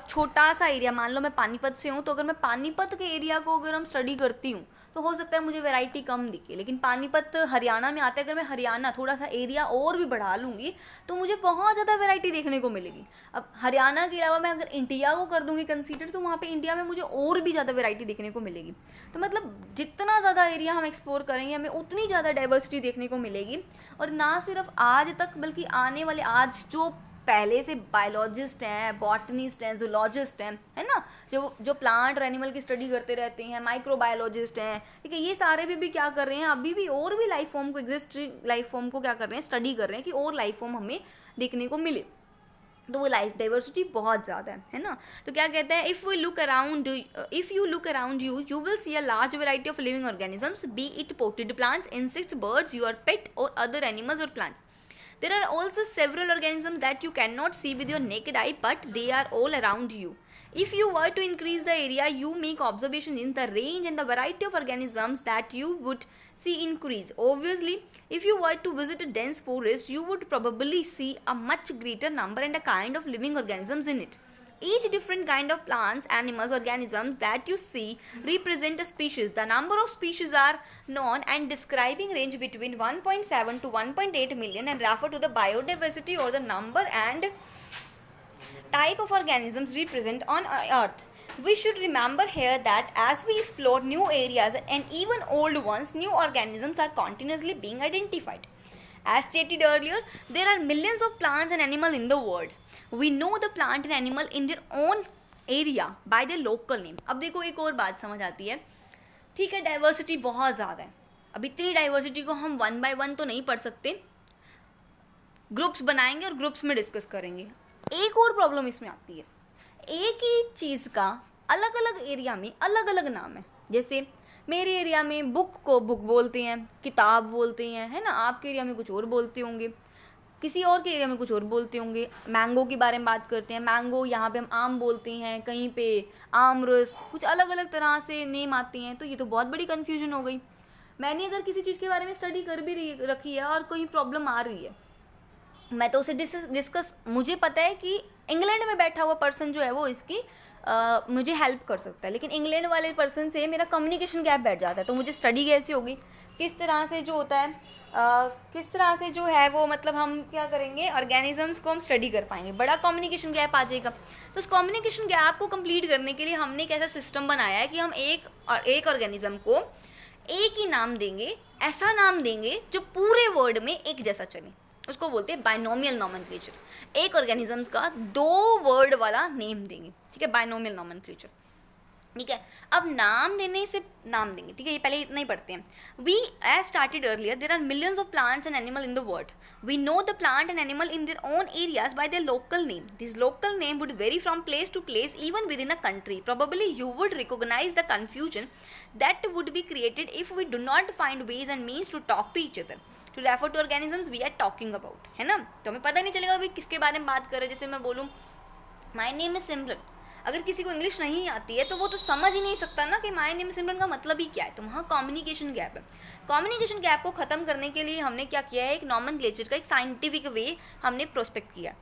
छोटा सा एरिया, मान लो मैं पानीपत से हूँ, तो अगर मैं पानीपत के एरिया को अगर हम स्टडी करती हूँ तो हो सकता है मुझे वैरायटी कम दिखे, लेकिन पानीपत हरियाणा में आता है, अगर मैं हरियाणा थोड़ा सा एरिया और भी बढ़ा लूँगी तो मुझे बहुत ज़्यादा वैरायटी देखने को मिलेगी। अब हरियाणा के अलावा मैं अगर इंडिया को कर दूँगी कंसीडर, तो वहाँ पे इंडिया में मुझे और भी ज़्यादा वैरायटी देखने को मिलेगी। तो मतलब जितना ज़्यादा एरिया हम एक्सप्लोर करेंगे हमें उतनी ज़्यादा डाइवर्सिटी देखने को मिलेगी। और ना सिर्फ आज तक बल्कि आने वाले, आज जो पहले से बायोलॉजिस्ट हैं, बॉटनिस्ट हैं, जूलॉजिस्ट हैं, है ना, जो प्लांट और एनिमल की स्टडी करते रहते हैं, माइक्रोबायोलॉजिस्ट हैं, ठीक है, ये सारे भी क्या कर रहे हैं, अभी भी और भी लाइफ फॉर्म को, एग्जिस्टिंग लाइफ फॉर्म को क्या कर रहे हैं, स्टडी कर रहे हैं कि और लाइफ फॉर्म हमें देखने को मिले। तो वो लाइफ डाइवर्सिटी बहुत ज़्यादा है ना। तो क्या कहते हैं, if you look around you will see a large variety of living organisms, B it potted plants, insects, birds, your पेट और अदर एनिमल्स और plants. There are also several organisms that you cannot see with your naked eye, but they are all around you. If you were to increase the area you make observation in, the range and the variety of organisms that you would see increase. Obviously, if you were to visit a dense forest, you would probably see a much greater number and a kind of living organisms in it. Each different kind of plants, animals, organisms that you see represent a species. The number of species are known and describing range between 1.7 to 1.8 million and refer to the biodiversity or the number and type of organisms represent on Earth. We should remember here that as we explore new areas and even old ones, new organisms are continuously being identified. As stated earlier, there are millions of plants and animals in the world. We know the plant and animal in their own area by their local name. अब देखो एक और बात समझ आती है, ठीक है, डाइवर्सिटी बहुत ज़्यादा है, अब इतनी डाइवर्सिटी को हम 1 by 1 तो नहीं पढ़ सकते, ग्रुप्स बनाएंगे और ग्रुप्स में डिस्कस करेंगे. एक और प्रॉब्लम इसमें आती है, एक ही चीज़ का अलग अलग एरिया में अलग अलग नाम है. जैसे मेरे एरिया में बुक को बुक बोलते हैं, किताब बोलते हैं, है ना, आपके एरिया में कुछ और बोलते होंगे, किसी और के एरिया में कुछ और बोलते होंगे. मैंगो के बारे में बात करते हैं, मैंगो यहाँ पे हम आम बोलते हैं, कहीं पे आम रस, कुछ अलग अलग तरह से नेम आते हैं. तो ये तो बहुत बड़ी कन्फ्यूजन हो गई. मैंने अगर किसी चीज़ के बारे में स्टडी कर भी रखी है और कोई प्रॉब्लम आ रही है, मैं तो उसे डिस्कस, मुझे पता है कि इंग्लैंड में बैठा हुआ पर्सन जो है वो इसकी मुझे हेल्प कर सकता है, लेकिन इंग्लैंड वाले पर्सन से मेरा कम्युनिकेशन गैप बैठ जाता है. तो मुझे स्टडी कैसी होगी, किस तरह से जो होता है, किस तरह से जो है वो, मतलब हम क्या करेंगे, ऑर्गेनिजम्स को हम स्टडी कर पाएंगे, बड़ा कम्युनिकेशन गैप आ जाएगा. तो उस कम्युनिकेशन गैप को कंप्लीट करने के लिए हमने एक ऐसा सिस्टम बनाया है कि हम एक ऑर्गेनिज्म को एक ही नाम देंगे, ऐसा नाम देंगे जो पूरे वर्ड में एक जैसा चले. उसको बोलते हैं बाइनोमियल नॉमेनक्लेचर. एक ऑर्गेनिजम्स का 2 वर्ड वाला नेम देंगे, ठीक है, बाइनोमियल नॉमेनक्लेचर. ठीक है, अब नाम देने से नाम देंगे, ठीक है, ये पहले इतना ही पढ़ते हैं. We as started earlier, there are millions of plants and animal in the world. We know the plant and animal in their own areas by their local name. This local name would vary from place to place even within a country. Probably you would recognise the confusion that would be created if we do not find ways and means to talk to each other, to refer to organisms we are talking about, है ना. तो हमें पता नहीं चलेगा अभी किसके बारे में बात कर रहे हैं. जैसे मैं बोलूँ माई नेम इज सिमरन, अगर किसी को इंग्लिश नहीं आती है तो वो तो समझ ही नहीं सकता ना कि माय नेम इज सिमरन का मतलब ही क्या है. तो वहाँ कम्युनिकेशन गैप है. कम्युनिकेशन गैप को ख़त्म करने के लिए हमने क्या किया है, एक नॉमेनक्लेचर का एक साइंटिफिक वे हमने प्रोस्पेक्ट किया.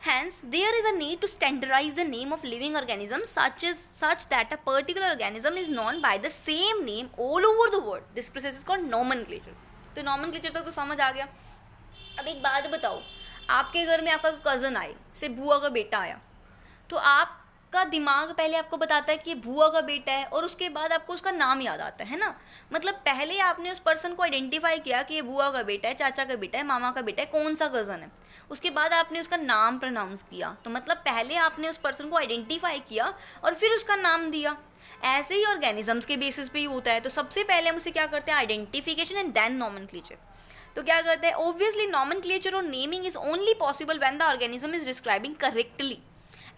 Hence, there is a need to standardize the name of living organisms such that a particular organism is known by the same name all over the world. This process is called nomenclature. तो nomenclature तक तो समझ आ गया. अब एक बात बताओ, आपके घर में आपका कज़न आए, से बुआ का बेटा आया, तो आपका दिमाग पहले आपको बताता है कि ये बुआ का बेटा है और उसके बाद आपको उसका नाम याद आता है ना. मतलब पहले आपने उस पर्सन को आइडेंटिफाई किया कि ये बुआ का बेटा है, चाचा का बेटा है, मामा का बेटा है, कौन सा कज़न है. उसके बाद आपने उसका नाम प्रोनाउंस किया. तो मतलब पहले आपने उस पर्सन को आइडेंटिफाई किया और फिर उसका नाम दिया. ऐसे ही ऑर्गेनिजम्स के बेसिस पे ही होता है. तो सबसे पहले हम उसे क्या करते हैं, आइडेंटिफिकेशन एंड देन नॉमेनक्लेचर. तो क्या करते हैं, ऑब्वियसली नॉमेनक्लेचर और naming is only possible when the organism is describing correctly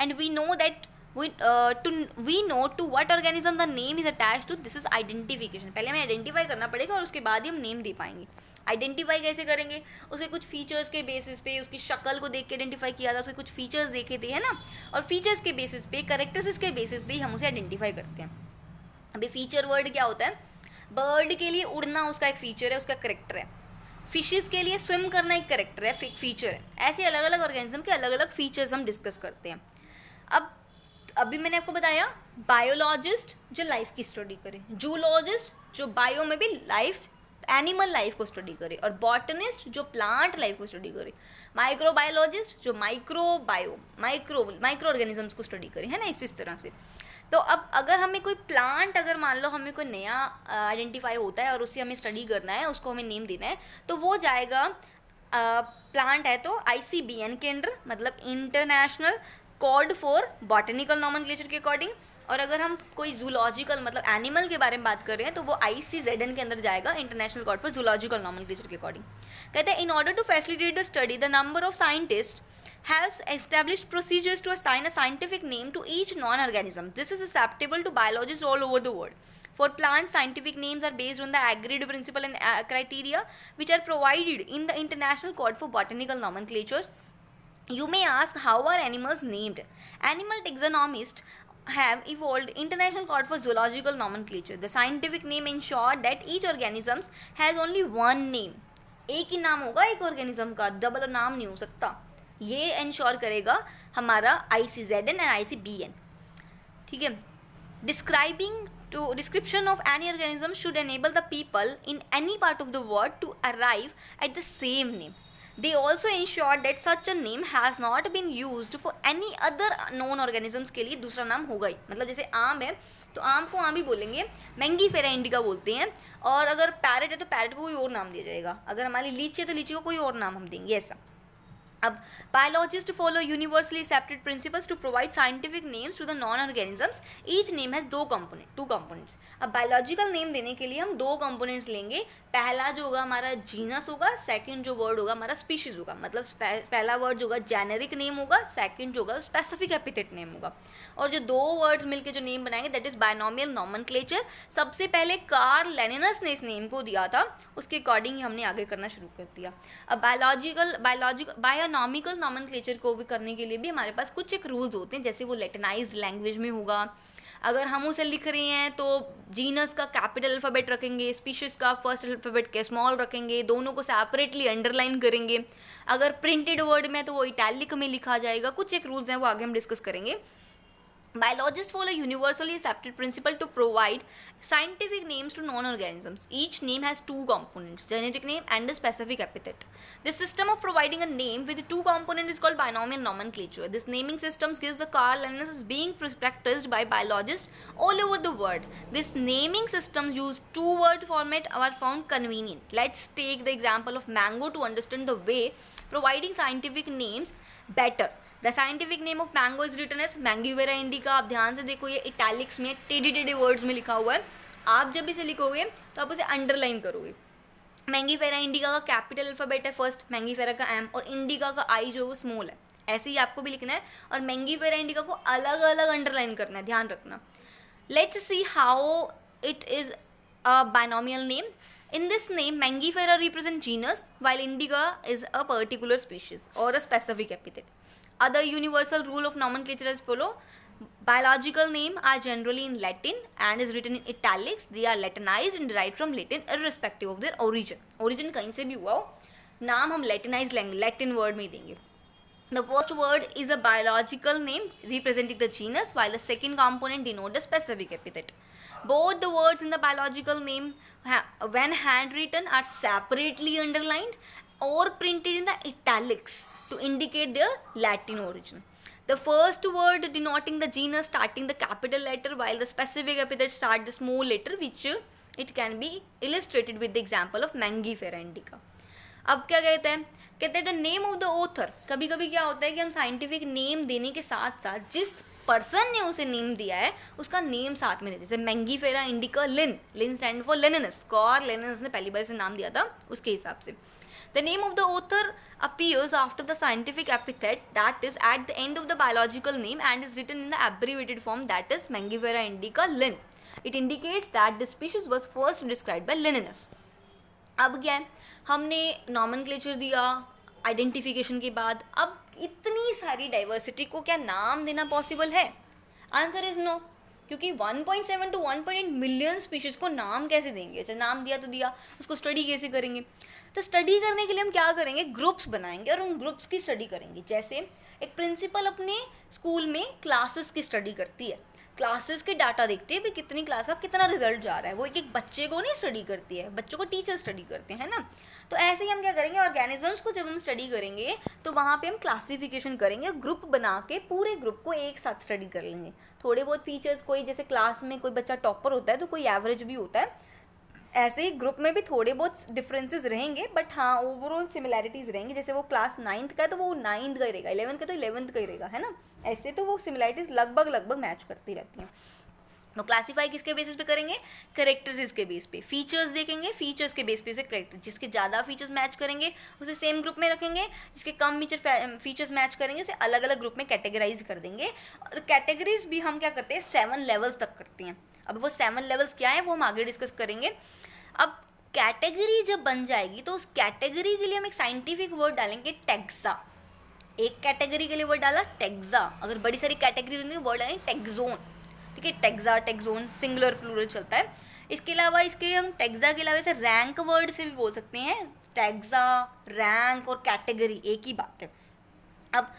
and we know that we know to what organism the name is attached to. This is identification. पहले हमें identify करना पड़ेगा और उसके बाद ही हम नेम दे पाएंगे. आइडेंटिफाई कैसे करेंगे, उसके कुछ फीचर्स के बेसिस पे, उसकी शक्ल को देख के आइडेंटिफाई किया था, उसके कुछ फीचर्स देखे थे, है ना, और फीचर्स के बेसिस पे, करेक्टरिस्टिक्स के बेसिस पे ही हम उसे आइडेंटिफाई करते हैं. अभी फीचर वर्ड क्या होता है, बर्ड के लिए उड़ना उसका एक फीचर है, उसका करेक्टर है. फिशेस के लिए स्विम करना एक करेक्टर है, फीचर है. ऐसे अलग अलग ऑर्गेनिज्म के अलग अलग फीचर्स हम डिस्कस करते हैं. अब अभी मैंने आपको बताया, बायोलॉजिस्ट जो लाइफ की स्टडी करे, जूलॉजिस्ट जो बायो में भी लाइफ, एनिमल लाइफ को स्टडी करे, और बॉटनिस्ट जो प्लांट लाइफ को स्टडी करे, माइक्रोबायोलॉजिस्ट जो माइक्रो ऑर्गेनिजम्स को स्टडी करे, है ना, इस तरह से. तो अब अगर हमें कोई प्लांट, अगर मान लो हमें कोई नया आइडेंटिफाई होता है और उसे हमें स्टडी करना है, उसको हमें नेम देना है, तो वो जाएगा प्लांट है तो ICBN के अंडर, मतलब international code for botanical nomenclature के अकॉर्डिंग। और अगर हम कोई जूलॉजिकल मतलब एनिमल के बारे में बात कर रहे हैं तो वो ICZN के अंदर जाएगा, international code for zoological nomenclature के अकॉर्डिंग। कहते हैं in order to facilitate the study the number of scientist has established procedures to assign a scientific name to each non-organism. This is acceptable to biologists all over the world. For plants, scientific names are based on the agreed principle and criteria which are provided in the International Code for Botanical Nomenclature. You may ask, how are animals named? Animal taxonomists have evolved International Code for Zoological Nomenclature. The scientific name ensures that each organism has only one name. एक ही नाम होगा एक organism का, double नाम नहीं हो सकता। ये इंश्योर करेगा हमारा ICZN एंड ICBN। ठीक है। Description of any organism should enable the people in any part of the world to arrive at the same name. They also ensure that such a name has not been used for any other non organisms के लिए दूसरा नाम होगा ही। मतलब जैसे आम है तो आम को आम ही बोलेंगे, मैंगीफेरा इंडिका बोलते हैं, और अगर पैरेट है तो पैरेट को कोई और नाम दिया जाएगा, अगर हमारी लीची है तो लीची को कोई और नाम हम देंगे, ऐसा। अब biologists follow universally accepted principles to provide scientific names to the non-organisms. Each name has two components. अब biological name देने के लिए हम दो components लेंगे। पहला जो होगा हमारा जीनस होगा, सेकंड जो वर्ड होगा हमारा स्पीशीज होगा। मतलब पहला वर्ड जो होगा जेनेरिक नेम होगा, सेकंड जो होगा स्पेसिफिक एपिथेट नेम होगा। और जो दो वर्ड्स मिलके जो नेम बनाएंगे दैट इज बायनोमियल नॉमेनक्लेचर। सबसे पहले कार्ल लेनिनस ने इस नेम को दिया था, उसके अकॉर्डिंग हमने आगे करना शुरू कर दिया। अब बायोनॉमिकल नॉमेनक्लेचर को भी करने के लिए भी हमारे पास कुछ एक रूल्स होते हैं, जैसे वो लैटिनाइज्ड लैंग्वेज में होगा। अगर हम उसे लिख रहे हैं तो जीनस का कैपिटल अल्फ़ाबेट रखेंगे, स्पीशीज का फर्स्ट अल्फ़ाबेट के स्मॉल रखेंगे, दोनों को सेपरेटली अंडरलाइन करेंगे। अगर प्रिंटेड वर्ड में तो वो इटैलिक में लिखा जाएगा। कुछ एक रूल्स हैं, वो आगे हम डिस्कस करेंगे। Biologists follow universally accepted principle to provide scientific names to non-organisms. Each name has two components, genetic name and a specific epithet. This system of providing a name with two components is called binomial nomenclature. This naming system gives the Carl Linnaeus is being practiced by biologists all over the world. This naming system use two-word format are found convenient. Let's take the example of mango to understand the way providing scientific names better. The scientific name of mango is written as Mangifera indica. आप ध्यान से देखो, ये italics में टेढ़े टेढ़े words में लिखा हुआ है। आप जब इसे लिखोगे तो आप उसे अंडरलाइन करोगे। मैंगीफेरा इंडिका का कैपिटल अल्फाबेट है फर्स्ट, मैंगीफेरा का एम, और इंडिका का आई जो है वो स्मॉल है। ऐसे ही आपको भी लिखना है, और मैंगीफेरा इंडिका को अलग अलग अंडरलाइन करना है, ध्यान रखना। Let's see how it is a binomial name. In this name, Mangifera represent genus, while Indica is a particular species or a specific epithet. Other universal rule of nomenclature as follow. Biological name are generally in Latin and is written in italics. They are Latinized and derived from Latin irrespective of their origin. Origin कहीं से भी हुआ हो, नाम हम Latinized Latin word में ही देंगे. The first word is a biological name representing the genus, while the second component denotes the specific epithet. Both the words in the biological name, when handwritten, are separately underlined or printed in the italics to indicate their Latin origin. The first word denoting the genus starting the capital letter, while the specific epithet start the small letter, which it can be illustrated with the example of Mangifera indica. अब क्या कहते हैं the name of the author. कभी कभी क्या होता है कि हम साइंटिफिक नेम देने के साथ साथ जिस पर्सन ने उसे नेम दिया है उसका नेम साथ में देते हैं। जैसे Mangifera indica Linn stand for Linnaeus, Carl Linnaeus ने पहली बार इसे नाम दिया था, उसके हिसाब से। The name of the author appears after the scientific epithet, that is at the end of the biological name, and is written in the abbreviated form, that is Mangifera indica Linn. It indicates that the species was first described by Linnaeus. अब क्या है, हमने nomenclature दिया identification के बाद, अब इतनी सारी डाइवर्सिटी को क्या नाम देना पॉसिबल है? आंसर इज नो, क्योंकि 1.7 to 1.8 मिलियन स्पीशीज़ को नाम कैसे देंगे? अच्छा, नाम दिया तो दिया, उसको स्टडी कैसे करेंगे? तो स्टडी करने के लिए हम क्या करेंगे, ग्रुप्स बनाएंगे और उन ग्रुप्स की स्टडी करेंगे। जैसे एक प्रिंसिपल अपने स्कूल में क्लासेस की स्टडी करती है, क्लासेस के डाटा देखते हैं भी कितनी क्लास का कितना रिजल्ट जा रहा है। वो एक एक बच्चे को नहीं स्टडी करती है, बच्चों को टीचर स्टडी करते हैं ना। तो ऐसे ही हम क्या करेंगे, ऑर्गेनिजम्स को जब हम स्टडी करेंगे तो वहाँ पे हम क्लासिफिकेशन करेंगे, ग्रुप बना के पूरे ग्रुप को एक साथ स्टडी कर लेंगे। थोड़े बहुत फीचर्स, कोई जैसे क्लास में कोई बच्चा टॉपर होता है तो कोई एवरेज भी होता है, ऐसे ही ग्रुप में भी थोड़े बहुत डिफरेंसेस रहेंगे, बट हाँ ओवरऑल सिमिलैरिटीज़ रहेंगी। जैसे वो क्लास 9th का है तो वो 9th का ही रहेगा, 11th का तो 11th का ही रहेगा, है ना। ऐसे तो वो सिमिलैरिटीज़ लगभग मैच करती रहती हैं। तो क्लासीफाई किसके बेसिस पे करेंगे, करेक्टरिस्टिक्स के बेस पे। फीचर्स देखेंगे, फीचर्स के बेस पे उसे करेक्टर, जिसके ज़्यादा फीचर्स मैच करेंगे उसे सेम ग्रुप में रखेंगे, जिसके कम फीचर्स मैच करेंगे उसे अलग अलग ग्रुप में कैटेगराइज कर देंगे। और कैटेगरीज भी हम क्या करते हैं 7 लेवल्स तक करते हैं। अब वो 7 लेवल्स क्या है वो हम आगे डिस्कस करेंगे। अब कैटेगरी जब बन जाएगी तो उस कैटेगरी के लिए हम एक साइंटिफिक वर्ड डालेंगे टैक्सा। एक कैटेगरी के लिए वर्ड डाला टैक्सा, अगर बड़ी सारी कैटेगरी होंगी वर्ड डालेंगे टैक्सोन, ठीक है। टैक्सा, टैक्सोन सिंगुलर प्लूरल चलता है। इसके अलावा इसके हम टैक्सा के अलावा इसे रैंक वर्ड से भी बोल सकते हैं। टैक्सा, रैंक और कैटेगरी एक ही बात है। अब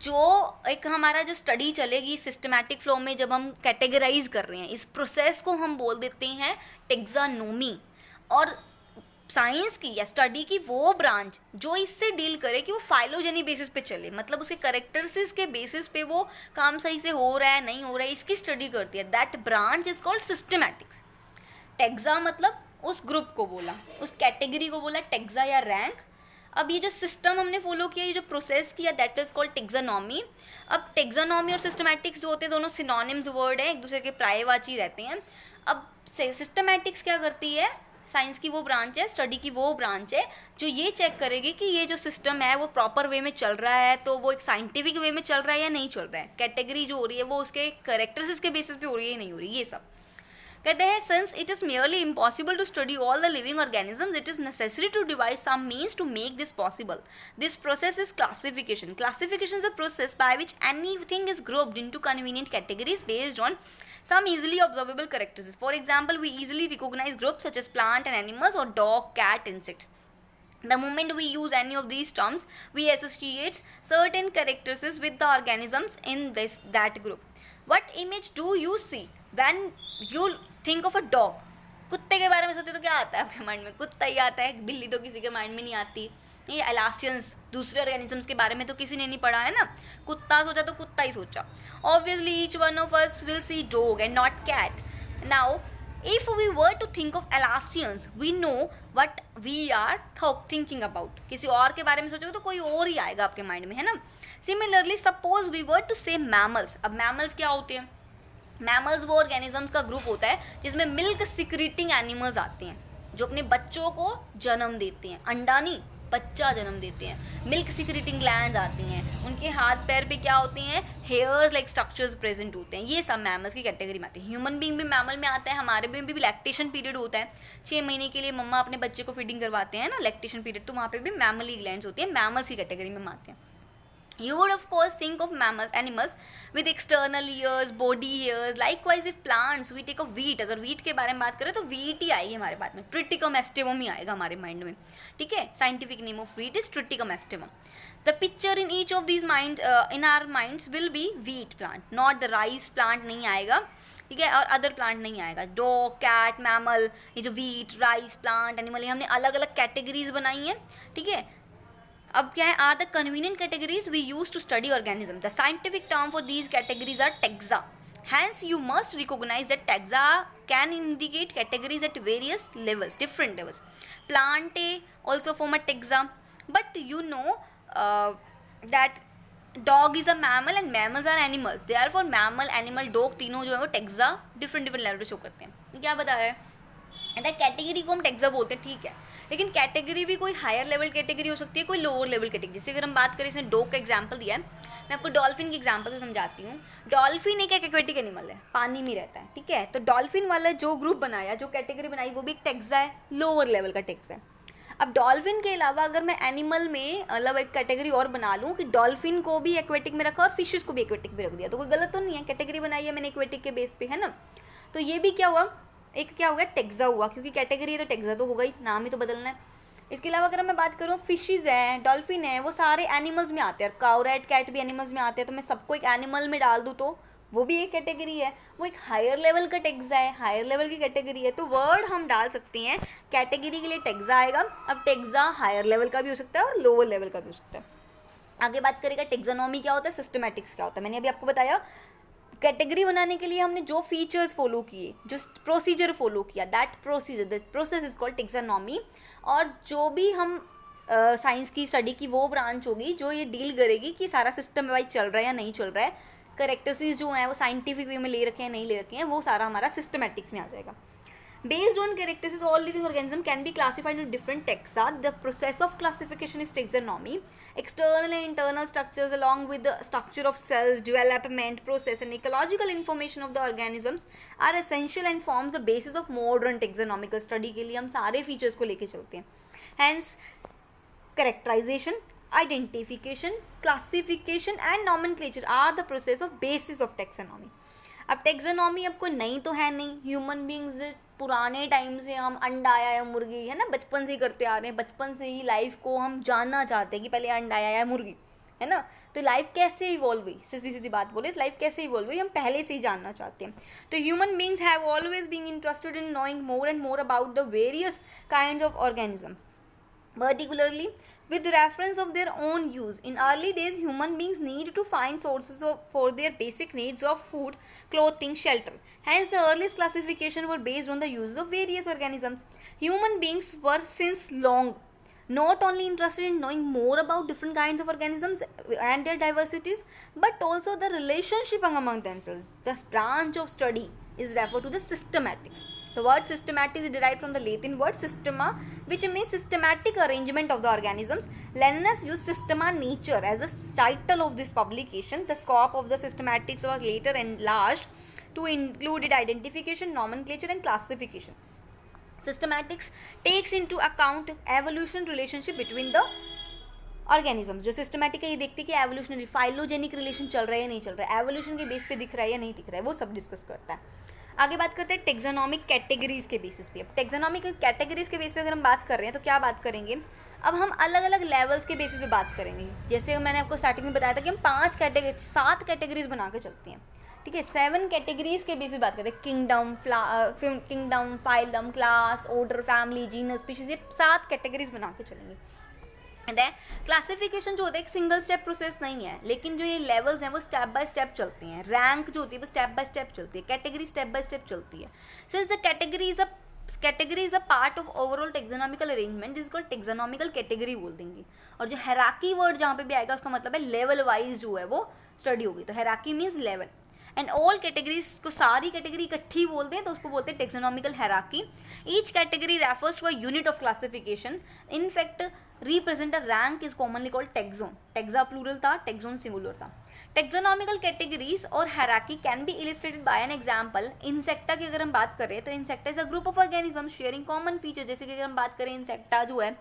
जो एक हमारा जो स्टडी चलेगी सिस्टमैटिक फ्लो में, जब हम कैटेगराइज कर रहे हैं इस प्रोसेस को हम बोल देते हैं टैक्सानॉमी। और साइंस की या स्टडी की वो ब्रांच जो इससे डील करे कि वो फाइलोजेनी बेसिस पे चले, मतलब उसके करेक्टरिस्टिक्स के बेसिस पे वो काम सही से हो रहा है नहीं हो रहा है इसकी स्टडी करती है, that branch is called systematics. Taxa मतलब उस ग्रुप को बोला, उस कैटेगरी को बोला टैक्सा या रैंक। अब ये जो सिस्टम हमने फॉलो किया, ये जो प्रोसेस किया, दैट इज कॉल्ड टैक्सानॉमी। अब टैक्सानॉमी और सिस्टमैटिक्स जो होते हैं दोनों सिनोनिम्स वर्ड हैं, एक दूसरे के पर्यायवाची रहते हैं। अब सिस्टमैटिक्स क्या करती है, साइंस की वो ब्रांच है, स्टडी की वो ब्रांच है जो ये चेक करेगी कि ये जो सिस्टम है वो प्रॉपर वे में चल रहा है, तो वो एक साइंटिफिक वे में चल रहा है या नहीं चल रहा है। कैटेगरी जो हो रही है वो उसके करेक्टरिस्टिक्स के बेसिस पे हो रही है नहीं हो रही, ये सब कहते हैं। Since it is merely impossible to study all the living organisms, it is necessary to devise some means to make this possible. This process is classification. Classification is a process by which anything is grouped into convenient categories based on some easily observable characteristics. For example, we easily recognize groups such as plant and animals or dog, cat, insect. The moment we use any of these terms, we associate certain characteristics with the organisms in that group. What image do you see when you think of a dog? कुत्ते के बारे में सोचते तो क्या आता है आपके माइंड में, कुत्ता ही आता है। बिल्ली तो किसी के माइंड में नहीं आती। ये एलास्टियंस दूसरे ऑर्गेनिजम्स के बारे में तो किसी ने नहीं पढ़ा है ना, कुत्ता सोचा तो कुत्ता ही सोचा। Obviously each one of us will see dog and not cat. Now if we were to think of Alsatians, we know what we are thinking about. किसी और के बारे में सोचोगे तो कोई और ही आएगा आपके माइंड में, है ना। Similarly suppose we were to say mammals. अब मैमल्स क्या होते हैं, मैमल्स वो ऑर्गेनिजम्स का ग्रुप होता है जिसमें मिल्क सिक्रीटिंग एनिमल्स आते हैं, जो अपने बच्चों को जन्म देते हैं, अंडा नहीं बच्चा जन्म देते हैं। मिल्क सिक्रीटिंग ग्लैंड्स आती हैं, उनके हाथ पैर पे क्या होते हैं, हेयर्स लाइक स्ट्रक्चर्स प्रेजेंट होते हैं। ये सब मैमल्स की कैटेगरी में आते हैं। ह्यूमन बीइंग भी मैमल में आता है, हमारे में भी लैक्टेशन पीरियड होता है, 6 महीने के लिए मम्मा अपने बच्चे को फीडिंग करवाते हैं ना, लैक्टेशन पीरियड, तो वहाँ पे भी मैमली ग्लैंड्स होती हैं, मैमल्स की कैटेगरी में आते हैं। You would of course think of animals with external ears, body hairs. Likewise, if plants, we take of wheat. अगर wheat के बारे में बात करें तो wheat ही आएगी हमारे बाद में, Triticum aestivum ही आएगा हमारे माइंड में, ठीक है। Scientific name of wheat is Triticum aestivum. The picture in each of these in our minds will be wheat plant, not the rice plant नहीं आएगा, ठीक है, और अदर प्लांट नहीं आएगा। डॉग, कैट, मैमल, ये जो वीट, राइस प्लांट, एनिमल, ये हमने अलग अलग कैटेगरीज बनाई हैं, ठीक है। अब क्या है, are the convenient categories we use to study organism. The scientific term for these categories are taxa. Hence, you must recognize that taxa can indicate categories at various levels, different levels. Plantae also form a taxa, but you know that dog is a mammal and mammals are animals. Therefore, mammal, animal, dog तीनों जो है वो taxa different level पे show करते हैं। क्या बताया है? कैटेगरी को हम टैक्सा बोलते हैं, ठीक है, लेकिन कैटेगरी भी कोई हायर लेवल कैटेगरी हो सकती है, कोई लोअर लेवल कैटेगरी। जैसे अगर हम बात करें, इसने डॉग का एग्जांपल दिया है, मैं आपको डॉल्फिन की एग्जांपल से समझाती हूँ। डॉल्फिन एक एक्वेटिक एनिमल है, पानी में रहता है, ठीक है। तो डॉल्फिन वाला जो ग्रुप बनाया, जो कैटेगरी बनाई, वो भी एक टैक्सा है, लोअर लेवल का टैक्सा है। अब डॉल्फिन के अलावा अगर मैं एनिमल में मतलब एक कैटेगरी और बना लूँ कि डॉल्फिन को भी एक्वेटिक में रखा और फिशेस को भी एक्वेटिक में रख दिया, तो कोई गलत तो नहीं है, कैटेगरी बनाई है मैंने एक्वेटिक के बेस पे, है ना। तो ये भी क्या हुआ, एक क्या हो गया, टैक्सा हुआ, क्योंकि कैटेगरी है तो टैक्सा तो होगा ही, नाम ही तो बदलना है। इसके अलावा अगर मैं बात करूँ, फिशेस हैं, डॉल्फिन है, वो सारे एनिमल्स में आते हैं, काऊ, रैट, कैट भी एनिमल्स में आते हैं, तो मैं सबको एक एनिमल में डाल दूँ तो वो भी एक कैटेगरी है, वो एक हायर लेवल का टैक्सा है, हायर लेवल की कैटेगरी है। तो वर्ड हम डाल सकते हैं, कैटेगरी के लिए टैक्सा आएगा। अब टैक्सा हायर लेवल का भी हो सकता है और लोअर लेवल का भी हो सकता है। आगे बात करेगा टैक्सोनॉमी क्या होता है, सिस्टमैटिक्स क्या होता है। मैंने अभी आपको बताया कैटेगरी बनाने के लिए हमने जो फीचर्स फॉलो किए, जो प्रोसीजर फॉलो किया, that process is called taxonomy. और जो भी हम साइंस की स्टडी की वो ब्रांच होगी जो ये डील करेगी कि सारा सिस्टम वाइज चल रहा है या नहीं चल रहा है, करेक्टर्सिस जो हैं वो साइंटिफिक वे में ले रखे हैं नहीं ले रखे हैं, वो सारा हमारा सिस्टमैटिक्स में आ जाएगा। Based on characteristics, all living organisms can be classified into different taxa. The process of classification is taxonomy. External and internal structures, along with the structure of cells, development, process, and ecological information of the organisms, are essential and forms the basis of modern taxonomical study. के लिए हम सारे features को लेके चलते हैं. Hence, characterization, identification, classification, and nomenclature are the process of basis of taxonomy. अब taxonomy अब कोई नई तो है नहीं, ह्यूमन बींग्स पुराने टाइम से हम अंडा या मुर्गी है ना, बचपन से ही करते आ रहे हैं, बचपन से ही लाइफ को हम जानना चाहते हैं कि पहले अंडा या मुर्गी है ना, तो लाइफ कैसे इवॉल्व हुई, सीधी सीधी बात बोले लाइफ कैसे इवॉल्व हुई हम पहले से ही जानना चाहते हैं। तो human beings have always been interested in knowing more and more about the various kind of organism, particularly with reference of their own use. In early days, human beings need to find sources for their basic needs of food, clothing, shelter. Hence, the earliest classification were based on the use of various organisms. Human beings were since long not only interested in knowing more about different kinds of organisms and their diversities, but also the relationship among themselves. This branch of study is referred to the systematics. The word systematic is derived from the Latin word systema, which means systematic arrangement of the organisms. Linnaeus used Systema Nature as the title of this publication. The scope of the systematics was later enlarged to include identification, nomenclature, and classification. Systematics takes into account evolution relationship between the organisms. जो systematic है ये देखती है कि evolutionary phylogenic relation चल रहा है या नहीं चल रहा है, एवोल्यूशन के बेस पे दिख रहा है या नहीं दिख रहा है, वो सब डिस्कस करता है। आगे बात करते हैं टेक्सोनॉमिक कैटेगरीज के बेसिस पे। अब टेक्सोनॉमिक कैटेगरीज के बेस पे अगर हम बात कर रहे हैं तो क्या बात करेंगे, अब हम अलग अलग लेवल्स के बेसिस पे बात करेंगे। जैसे मैंने आपको स्टार्टिंग में बताया था कि हम 7 कैटेगरीज बना के चलते हैं, ठीक है। 7 कैटेगरीज के बेसिस पे बात करते हैं, kingdom, phylum, class, order, family, genus, species, ये 7 कैटेगरीज बना के चलेंगे। क्लासिफिकेशन जो होता है एक सिंगल स्टेप प्रोसेस नहीं है, लेकिन जो ये लेवल्स हैं वो स्टेप बाय स्टेप चलते हैं। रैंक जो होती है वो स्टेप बाय स्टेप चलती है, कैटेगरी स्टेप बाय स्टेप चलती है। Since the category is a part of overall taxonomical arrangement, जिसको टेक्सोनॉमिकल कैटेगरी बोल देंगे। और जो हेराकी वर्ड जहाँ पे भी आएगा उसका मतलब है लेवल वाइज जो है वो स्टडी होगी, तो हेराकी means level. And all categories को सारी कैटेगरी इकट्ठी बोल दें तो उसको बोलते हैं taxonomical hierarchy. Each category refers to a unit of classification. In fact represent a rank is commonly called taxon. Taxa plural था, टेक्सोन सिंगुलर था। टेक्सोनॉमिकल कैटेगरीज और hierarchy can be illustrated by an example. Insecta की अगर हम बात करें तो insecta is a group of organism sharing common feature. जैसे कि अगर हम बात करें इंसेक्टा जो है,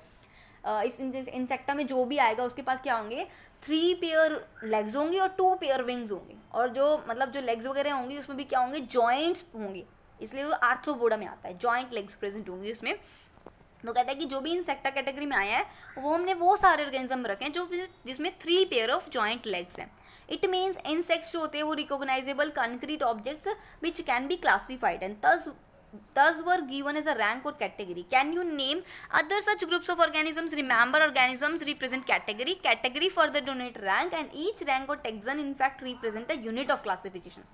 इस इंसेक्टा में जो भी आएगा उसके पास क्या होंगे, 3 पेयर लेग्स होंगे और 2 पेयर विंग्स होंगे। और जो मतलब जो लेग्स वगैरह होंगी उसमें भी क्या होंगे, जॉइंट्स होंगे, इसलिए वो आर्थ्रोपोडा में आता है, जॉइंट लेग्स प्रेजेंट होंगे उसमें। तो कहता है कि जो भी इंसेक्टा कैटेगरी में आया है वो हमने वो सारे ऑर्गेनिज्म रखे हैं जो जिसमें 3 पेयर ऑफ जॉइंट लेग्स हैं। इट मीन्स इंसेक्ट्स जो होते हैं वो recognisable concrete objects which can be classified and thus were given as a rank or category. Can you name other such groups of organisms? Remember, organisms represent category. Category further denote rank, and each rank or taxon in fact represent a unit of classification.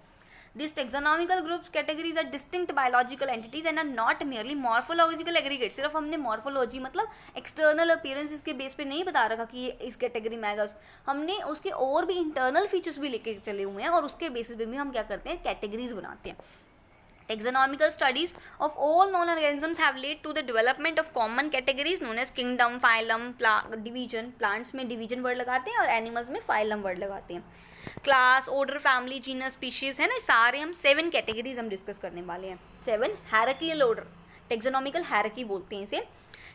These taxonomical groups categories are distinct biological entities and are not merely morphological aggregates. सिर्फ हमने morphology मतलब external appearances के base पे नहीं बता रखा कि ये इस कैटेगरी में आएगा, हमने उसके और भी internal features भी लेके चले हुए हैं और उसके बेसिस पे भी हम क्या करते हैं, कैटेगरीज बनाते हैं। Taxonomical studies of all known organisms have led to the development of common categories known as kingdom, phylum, division. Plants में division word लगाते हैं और animals में phylum word लगाते हैं। Class, order, family, genus, species है ना, सारे हम 7 categories हम डिस्कस करने वाले हैं। 7 hierarchical order, taxonomical hierarchy बोलते हैं इसे।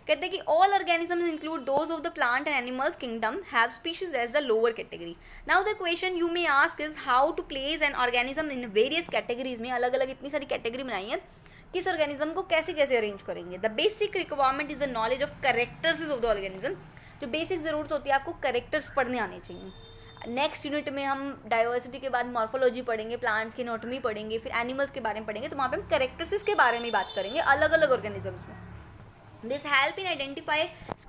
कहते हैं कि all organisms include those of the plant and animals kingdom have species as the lower category. Now the question you may ask is how to place an organism in various categories. में अलग अलग इतनी सारी category बनाई है, किस organism को कैसे कैसे अरेंज करेंगे। The basic requirement is the knowledge of characters of the organism. जो बेसिक ज़रूरत होती है आपको करेक्टर्स पढ़ने आने चाहिए। नेक्स्ट यूनिट में हम डाइवर्सिटी के बाद मॉर्फोलॉजी पढ़ेंगे, प्लांट्स की एनाटॉमी पढ़ेंगे, फिर एनिमल्स के बारे में पढ़ेंगे, तो वहाँ पे हम करेक्टर्स के बारे में बात करेंगे अलग अलग ऑर्गेनिजम्स में। This help in identify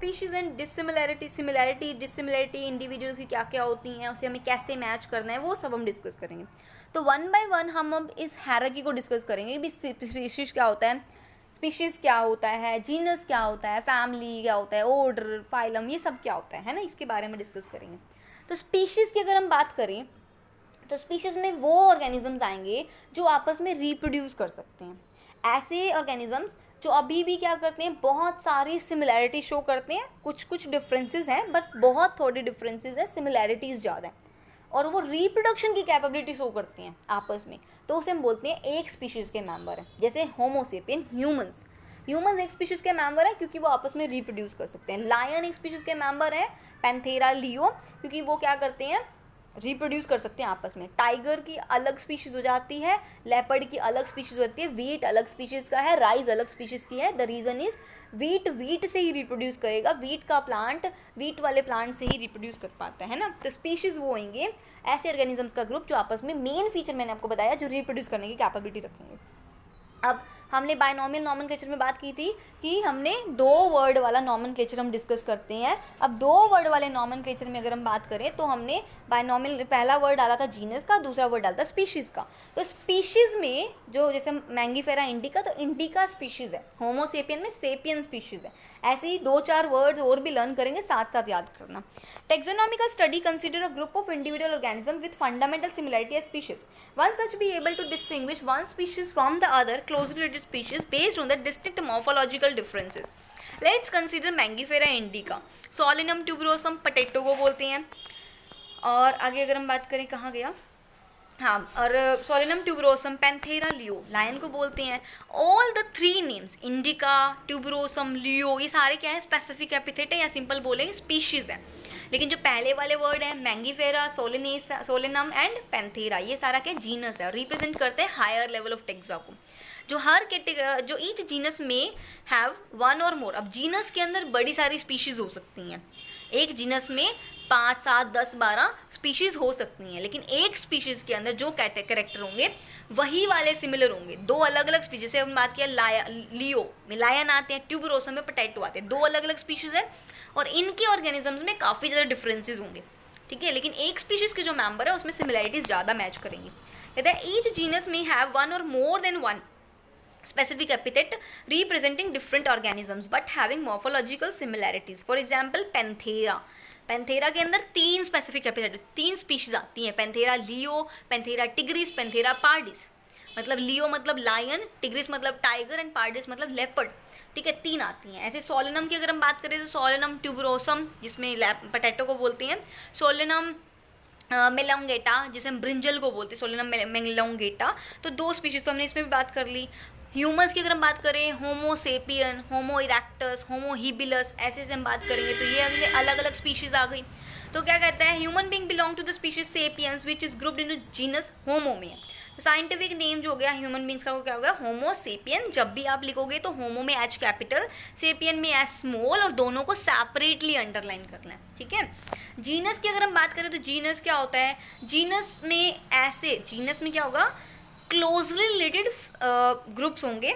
species and dissimilarity, similarity dissimilarity individuals की क्या क्या होती हैं, उसे हमें कैसे मैच करना है, वो सब हम डिस्कस करेंगे। तो वन बाय वन हम अब इस हायरार्की को डिस्कस करेंगे कि स्पीशीज क्या होता है, स्पीशीज क्या होता है, जीनस क्या होता है, फैमिली क्या होता है, ऑर्डर, फाइलम, ये सब क्या होता है ना, इसके बारे में डिस्कस करेंगे। तो स्पीशीज की अगर हम बात करें तो स्पीशीज में वो ऑर्गेनिजम्स आएंगे जो आपस में रिप्रोड्यूस कर सकते हैं, ऐसे ऑर्गेनिजम्स जो अभी भी क्या करते हैं, बहुत सारी सिमिलैरिटी शो करते हैं, कुछ कुछ डिफरेंसेस हैं बट बहुत थोड़ी डिफरेंसेस हैं, सिमिलैरिटीज़ ज़्यादा हैं, और वो रिप्रोडक्शन की कैपेबिलिटी शो करते हैं आपस में, तो उसे हम बोलते हैं एक स्पीशीज़ के मेंबर हैं। जैसे होमोसेपियन, ह्यूमंस एक स्पीशीज़ के मेंबर है क्योंकि वो आपस में रिप्रोड्यूस कर सकते हैं। लायन एक स्पीशीज़ के मेंबर है, पैंथेरा लियो, क्योंकि वो क्या करते हैं, रिप्रोड्यूस कर सकते हैं आपस में। टाइगर की अलग स्पीशीज़ हो जाती है, लेपर्ड की अलग स्पीशीज़ होती है, वीट अलग स्पीशीज़ का है, राइस अलग स्पीशीज़ की है। द रीज़न इज़ वीट से ही रिप्रोड्यूस करेगा, वीट का प्लांट वीट वाले प्लांट से ही रिप्रोड्यूस कर पाता है ना। तो स्पीशीज़ वो होंगे ऐसे ऑर्गेनिजम्स का ग्रुप जो आपस में, मेन फीचर मैंने आपको बताया, जो रिप्रोड्यूस करने की कैपेबिलिटी रखेंगे। अब हमने बायनॉमियल नॉमेनक्लेचर में बात की थी कि हमने 2 वर्ड वाला नॉमेनक्लेचर हम डिस्कस करते हैं। अब 2 वर्ड वाले नॉमेनक्लेचर में अगर हम बात करें तो हमने बायनॉमियल पहला वर्ड डाला था जीनस का, दूसरा वर्ड डाला था स्पीशीज़ का। तो स्पीशीज़ में जो जैसे मैंगीफेरा इंडिका, तो इंडिका स्पीशीज़ है, होमोसेपियन में सेपियन स्पीशीज़ है। ऐसे ही 2-4 वर्ड्स और भी लर्न करेंगे, साथ साथ याद करना। Taxonomical study consider a group of individual organism with fundamental similarity as species. One such be able to distinguish one species from the other closely related species based on the distinct morphological differences. Let's consider Mangifera indica, Solanum tuberosum potato को बोलते हैं। और आगे अगर हम बात करें, कहाँ गया, हाँ, और Solanum tuberosum, Panthera leo, lion को बोलते हैं। All the 3 names, indica, tuberosum, leo, ये सारे क्या है, स्पेसिफिक एपिथेट है या सिंपल बोलेंगे स्पीशीज़ है। लेकिन जो पहले वाले वर्ड है मैंगीफेरा, सोलिनम एंड पैंथेरा, ये सारा क्या जीनस है और रिप्रेजेंट करते हैं हायर लेवल ऑफ टेक्सा को। जो ईच जीनस में हैव 1 और मोर। अब जीनस के अंदर बड़ी सारी स्पीशीज़ हो सकती हैं, एक जीनस में 5, 7, 10, 12 स्पीशीज़ हो सकती हैं, लेकिन एक स्पीशीज़ के अंदर जो कैरेक्टर होंगे वही वाले सिमिलर होंगे। 2 अलग अलग स्पीशीज से हम बात किया, लियो में लायन आते हैं, ट्यूबरोसम में पोटैटो आते हैं, 2 अलग अलग स्पीशीज़ है और इनके ऑर्गेनिजम्स में काफ़ी ज़्यादा डिफरेंसेस होंगे, ठीक है। लेकिन एक स्पीशीज़ के जो मेंबर है उसमें सिमिलैरिटीज़ ज़्यादा मैच करेंगी। कहते हैं ईच जीनस में हैव 1 और more than 1 specific epithet representing different organisms but having morphological similarities. For example, Panthera, Panthera के अंदर 3 स्पेसिफिक एपिथेट, 3 स्पीशीज आती हैं, Panthera leo, Panthera tigris, Panthera pardus. मतलब लियो मतलब लायन, टिग्रिस मतलब टाइगर एंड पार्डिस मतलब leopard, ठीक है, 3 आती हैं। ऐसे सोलिनम की अगर हम बात करें तो सोलिनम ट्यूबरोसम, जिसमें पोटैटो को बोलते हैं, सोलिनम मेलोंगेटा, जिसे हम ब्रिंजल को बोलते हैं, सोलिनम मेलोंगेटा। तो 2 स्पीशीज तो हमने इसमें भी बात कर ली। ह्यूमंस की अगर हम बात करें, होमोसेपियन, होमो इरेक्टस, होमो हिबिलस, ऐसे से हम बात करेंगे तो ये अलग अलग स्पीशीज आ गई। तो क्या कहता है, human being belong to the species sapiens which is grouped into genus Homo में। तो साइंटिफिक नेम जो हो गया ह्यूमन बींग्स का, वो क्या हो गया, होमो सेपियन। जब भी आप लिखोगे तो होमो में H कैपिटल, सेपियन में S स्मॉल, और दोनों को सेपरेटली अंडरलाइन करना है, ठीक है। जीनस की अगर हम बात करें तो जीनस क्या होता है, जीनस में क्या होगा, क्लोजली रिलेटेड ग्रुप्स होंगे,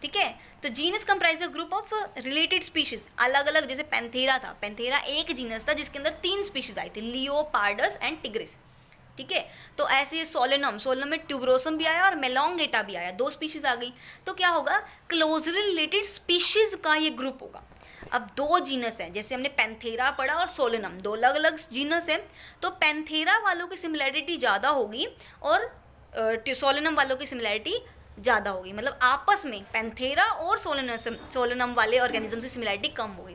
ठीक है। तो genus comprise a group of related species, अलग अलग। जैसे पैंथेरा था, पैंथेरा एक जीनस था जिसके अंदर 3 स्पीशीज आई थी, लियो, पार्डस एंड टिग्रिस, ठीक है। तो ऐसे सोलिनम में ट्यूबरोसम भी आया और मेलोंगेटा भी आया, 2 स्पीशीज आ गई। तो क्या होगा, क्लोजली रिलेटेड स्पीशीज का ये ग्रुप होगा। अब 2 जीनस हैं, जैसे हमने पैंथेरा पढ़ा और सोलिनम, 2 अलग अलग जीनस हैं, तो पैंथेरा वालों की सिमिलैरिटी ज़्यादा होगी और सोलिनम वालों की सिमिलैरिटी ज़्यादा होगी। मतलब आपस में पैंथेरा और सोलिनम वाले ऑर्गेनिज्म से सिमिलैरिटी कम होगी,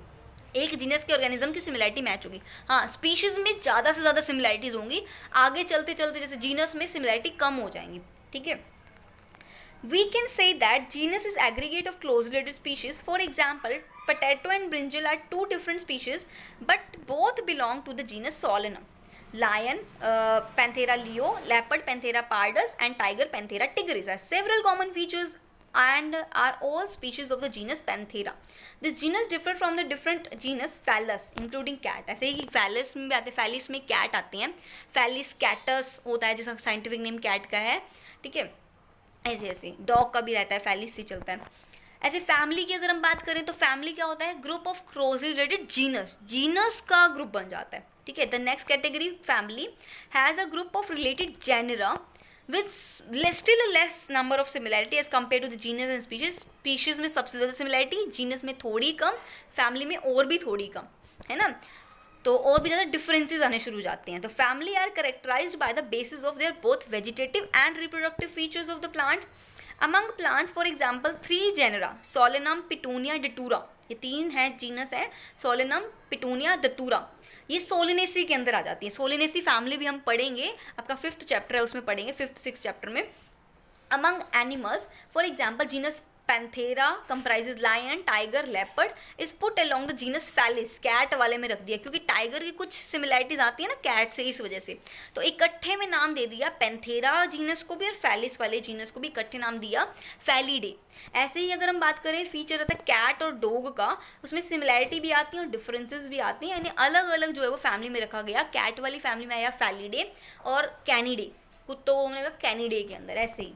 एक जीनस के ऑर्गेनिज्म की सिमिलैरिटी मैच होगी। हाँ, स्पीशीज़ में ज़्यादा से ज़्यादा सिमिलैरिटीज़ होंगी, आगे चलते चलते जैसे जीनस में सिमिलैरिटी कम हो जाएंगी, ठीक है। We can say that genus is aggregate of close related species. For example, potato and brinjal are 2 different species, but both belong to the genus Solanum. Lion, Panthera leo, leopard, Panthera pardus, and tiger, Panthera tigris have several common features and are all species of the genus Panthera. This genus differ from the different genus Phallus, including cat. ऐसे ही Phallus में भी आते हैं, Phallus में cat आते हैं, Phallus catus होता है जिसका साइंटिफिक नेम cat का है, ठीक है। ऐसे ऐसे डॉग का भी रहता है, Phallus से चलता है। ऐसे फैमिली की अगर हम बात करें तो फैमिली क्या होता है, group of closely related genus, genus का ग्रुप बन जाता है, ठीक है। The next category family has a group of related genera with still a less number of similarity as compare to the genus and species. Species में सबसे ज़्यादा similarity, genus में थोड़ी कम, फैमिली में और भी थोड़ी कम, है ना, तो और भी ज़्यादा डिफरेंसेस आने शुरू हो जाते हैं। तो family are characterised by the basis of their both vegetative and reproductive features of the plant. Among plants for example 3 genera Solanum, Petunia, Datura, ये 3 हैं जीनस हैं, सोलेनम, पिटूनिया, डेटूरा, ये सोलिनेसी के अंदर आ जाती है। सोलिनेसी फैमिली भी हम पढ़ेंगे, आपका 5th चैप्टर है उसमें पढ़ेंगे, 5th 6th चैप्टर में। Among animals for example genus Panthera comprises lion, tiger, leopard is put along the genus Felis, cat वाले में रख दिया क्योंकि टाइगर की कुछ सिमिलैरिटीज आती है ना कैट से, इस वजह से तो इकट्ठे में नाम दे दिया पैंथेरा जीनस को भी और फैलिस वाले जीनस को भी इकट्ठे नाम दिया फैलिडे। ऐसे ही अगर हम बात करें फीचर रहता है कैट और डॉग का, उसमें सिमिलैरिटी भी आती है और डिफरेंसेस भी आती हैं, यानी अलग अलग जो है वो फैमिली में रखा गया। कैट वाली फैमिली में आया फैलिडे और कैनिडे, कुत्तों को हमने कहा कैनिडे के अंदर, ऐसे ही,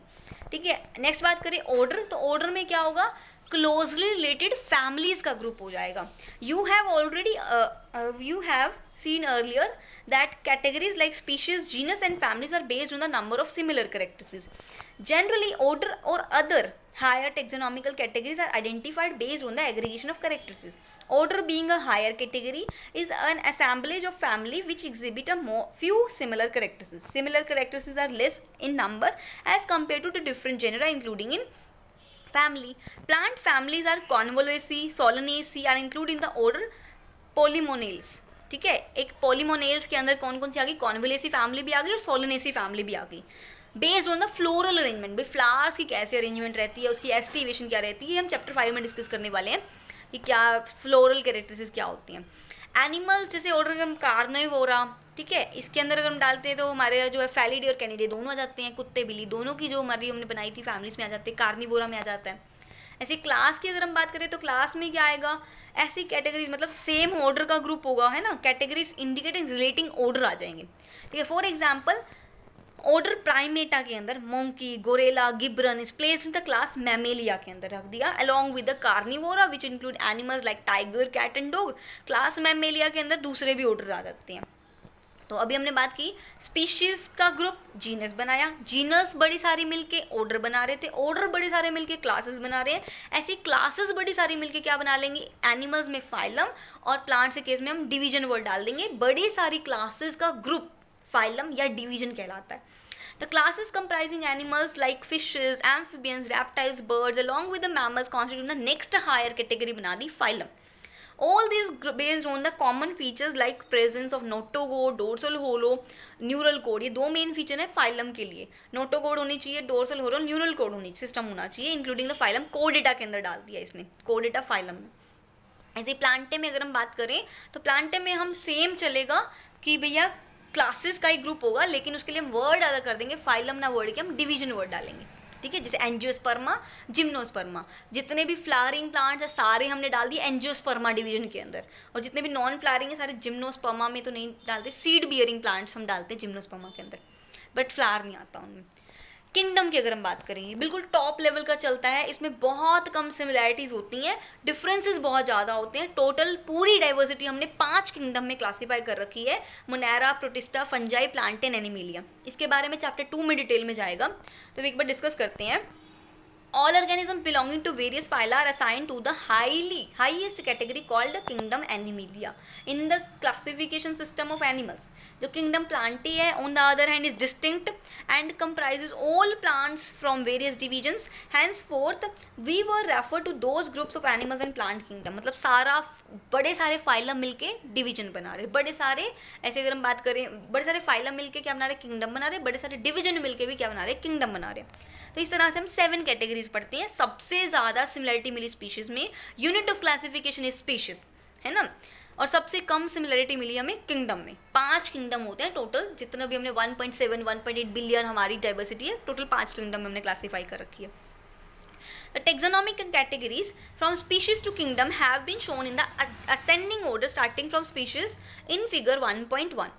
ठीक है। नेक्स्ट बात करें ऑर्डर, तो ऑर्डर में क्या होगा, क्लोजली रिलेटेड फैमिलीज का ग्रुप हो जाएगा। You have seen earlier that categories like species, genus and families are based on the number of similar characteristics. Generally, order or other higher taxonomical categories are identified based on the aggregation of characteristics. Order being a higher category is an assemblage of family which exhibit a few similar characteristics. Similar characteristics are less in number as compared to the different genera including in family. Plant families are Convolvulaceae, Solanaceae are included in the order Polymonales. ठीक है, एक पॉलीमोनेल्स के अंदर कौन कौन सी आ गई, कॉन्वोलेसी family भी आ गई और सोलनेसी फैमिली भी आ गई। Based on the floral arrangement, भाई फ्लावर्स की कैसे अरेंजमेंट रहती है, उसकी एस्टिवेशन क्या रहती है, हम चैप्टर 5 में डिस्कस करने वाले हैं कि क्या फ्लोरल कैरेक्टरिस्टिक्स क्या होती हैं। एनिमल्स जैसे ऑर्डर हम कार्निवोरा, ठीक है, इसके अंदर अगर हम डालते हैं तो हमारे जो है फैलिडे और कैनिडे दोनों आ जाते हैं, कुत्ते बिल्ली दोनों की जो हमारी हमने बनाई थी फैमिलीज में आ जाते हैं, कार्निवोरा में आ जाता है। ऐसे क्लास की अगर हम बात करें तो क्लास में क्या आएगा, ऐसी कैटेगरीज मतलब सेम ऑर्डर का ग्रुप होगा, है ना, कैटेगरीज इंडिकेटिंग रिलेटिंग ऑर्डर आ जाएंगे, ठीक है। फॉर एग्जांपल ऑर्डर प्राइमेटा के अंदर monkey, gorilla, gibbon is placed in the class Mammalia के अंदर रख दिया along with the Carnivora which include animals like tiger, cat and dog. Class Mammalia के अंदर दूसरे भी ऑर्डर आ जाते हैं। तो अभी हमने बात की स्पीशीज का ग्रुप, जीनस बनाया, जीनस बड़ी सारी मिलके ऑर्डर बना रहे थे, ऑर्डर बड़े सारे मिलके क्लासेस बना रहे हैं, ऐसी क्लासेस बड़ी सारी मिलके क्या बना लेंगे, एनिमल्स में फाइलम और प्लांट्स के केस में हम डिवीजन वर्ड डाल देंगे। बड़ी सारी क्लासेस का ग्रुप फाइलम या डिवीजन कहलाता है। The classes comprising animals like fishes, amphibians, reptiles, birds along with the mammals constitute the next higher category बना दी phylum. All these based on the common features like presence of notochord, dorsal hollow, neural cord। ये दो main feature है phylum के लिए, notochord होनी चाहिए, dorsal होलो, neural code होनी system होना चाहिए, इंक्लूडिंग द फाइलम। कोडेटा के अंदर डाल दिया इसने, कोडेटा फाइलम में। ऐसे प्लांटे में अगर हम बात करें तो प्लांटे में हम सेम चलेगा कि भैया क्लासेस का ही ग्रुप होगा, लेकिन उसके लिए हम वर्ड अलग कर देंगे, फाइलम ना वर्ड के हम डिवीजन वर्ड डालेंगे, ठीक है। जैसे एंजियोस्पर्मा, जिम्नोस्पर्मा, जितने भी फ्लावरिंग प्लांट्स है सारे हमने डाल दिए एंजियोस्पर्मा डिवीजन के अंदर, और जितने भी नॉन फ्लावरिंग है सारे जिम्नोस्पर्मा में तो नहीं डालते, सीड बियरिंग प्लांट्स हम डालते हैं जिम्नोस्पर्मा के अंदर, बट फ्लावर नहीं आता उनमें। किंगडम की अगर हम बात करेंगे, बिल्कुल टॉप लेवल का चलता है, इसमें बहुत कम सिमिलैरिटीज होती हैं, डिफरेंसेस बहुत ज़्यादा होते हैं। टोटल पूरी डाइवर्सिटी हमने 5 किंगडम में क्लासीफाई कर रखी है, Monera, protista, fungi, plantain, Animalia. इसके बारे में चैप्टर 2 में डिटेल में जाएगा, तो एक बार डिस्कस करते हैं। All organisms belonging to various phyla are assigned to the highest category called kingdom Animalia in the classification system of animals. जो kingdom plantae है on the other hand is distinct and comprises all plants from various divisions. Henceforth we were referred to those groups of animals and plant kingdom. मतलब सारा बड़े सारे phylum मिलके division बना रहे, बड़े सारे ऐसे अगर हम बात करें बड़े सारे फाइलम मिलके क्या बना रहे, किंगडम बना रहे, बड़े सारे डिवीजन मिलके भी क्या बना रहे, किंगडम बना रहे। तो इस तरह से हम 7 कैटेगरीज पढ़ते हैं। सबसे ज़्यादा सिमिलरिटी मिली स्पीशीज़ में, unit of classification is species, है ना, और सबसे कम सिमिलरिटी मिली हमें किंगडम में। 5 किंगडम होते हैं टोटल, जितना भी हमने 1.7 1.8 बिलियन हमारी डाइवर्सिटी है, टोटल 5 किंगडम में हमने क्लासीफाई कर रखी है। The taxonomic categories from species to kingdom have been shown in the ascending order starting from species in figure 1.1.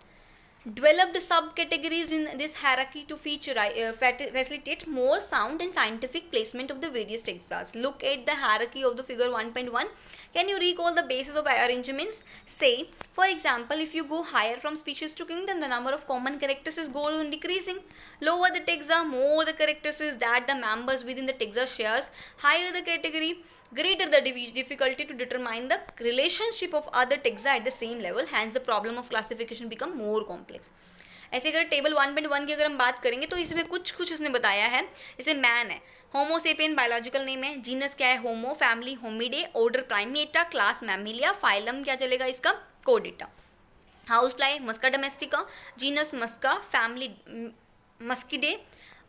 developed subcategories in this hierarchy to facilitate more sound and scientific placement of the various taxa. Look at the hierarchy of the figure 1.1. Can you recall the basis of arrangements? Say, for example, if you go higher from species to kingdom, the number of common characters go on decreasing. Lower the taxa, more the characters that the members within the taxa shares. Higher the category, greater the difficulty to determine the relationship of other taxa at the same level. Hence the problem of classification become more complex. ऐसे अगर table 1.1 की अगर हम बात करेंगे तो इसमें कुछ उसने बताया है. जैसे मैन है, होमोसेपियन बायोलॉजिकल नेम है, जीनस क्या है Homo, family Hominidae, order Primata, class Mammalia, phylum क्या चलेगा इसका कोडेटा. House fly Musca domestica, genus Musca, family Muscidae,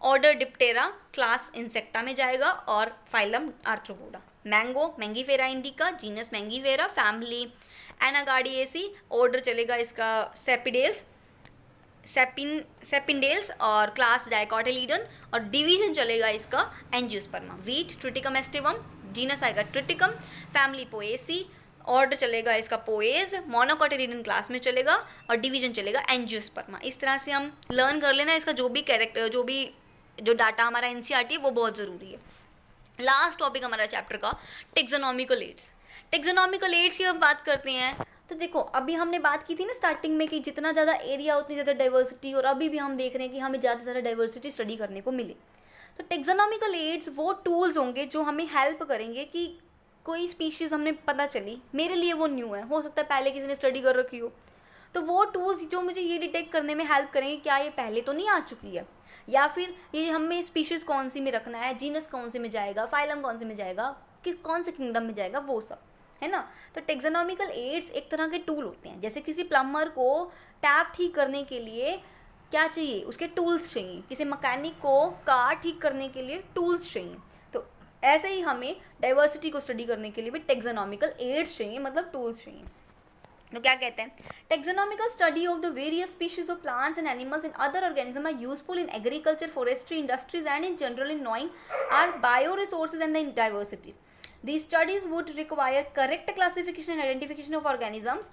order Diptera, class Insecta में जाएगा और phylum Arthropoda. Mango Mangifera indica, genus Mangifera, family Anacardiaceae, order चलेगा इसका सेपिंडेल्स और क्लास डाइकोटिलीडन और डिवीजन चलेगा इसका एंजियोस्पर्मा. वीट ट्रिटिकम एस्टिवम, जीनस आएगा ट्रिटिकम, फैमिली पोएसी, ऑर्डर चलेगा इसका पोएज, मोनोकोटिलीडन क्लास में चलेगा और डिवीजन चलेगा एंजियोस्पर्मा. इस तरह से हम लर्न कर लेना इसका जो डाटा हमारा एनसीईआरटी है वो बहुत ज़रूरी है. लास्ट टॉपिक हमारा चैप्टर का टेक्सोनॉमिकल एड्स. टेक्सोनॉमिकल एड्स की हम बात करते हैं तो देखो अभी हमने बात की थी ना स्टार्टिंग में कि जितना ज़्यादा एरिया उतनी ज़्यादा डाइवर्सिटी, और अभी भी हम देख रहे हैं कि हमें ज़्यादा से ज़्यादा डाइवर्सिटी स्टडी करने को मिले. तो टेक्सोनॉमिकल एड्स वो टूल्स होंगे जो हमें हेल्प करेंगे कि कोई स्पीशीज़ हमने पता चली, मेरे लिए वो न्यू है, हो सकता है पहले किसी ने स्टडी कर रखी हो, तो वो टूल्स जो मुझे ये डिटेक्ट करने में हेल्प करेंगे क्या ये पहले तो नहीं आ चुकी है, या फिर ये हमें स्पीशीज़ कौन सी में रखना है, जीनस कौन से में जाएगा, फाइलम कौन से में जाएगा, कौन से किंगडम में जाएगा, वो सब है ना. तो टेक्सोनॉमिकल एड्स एक तरह के टूल होते हैं. जैसे किसी प्लम्बर को टैप ठीक करने के लिए क्या चाहिए, उसके टूल्स चाहिए. किसी मैकेनिक को कार ठीक करने के लिए टूल्स चाहिए. तो ऐसे ही हमें डाइवर्सिटी को स्टडी करने के लिए भी टेक्सोनॉमिकल एड्स चाहिए, मतलब टूल्स चाहिए. तो क्या कहते हैं, taxonomical study of the various species of plants and animals and other organism are useful in agriculture, forestry, industries and in general in knowing our bio resources and the diversity. These studies would require correct classification and identification of organisms.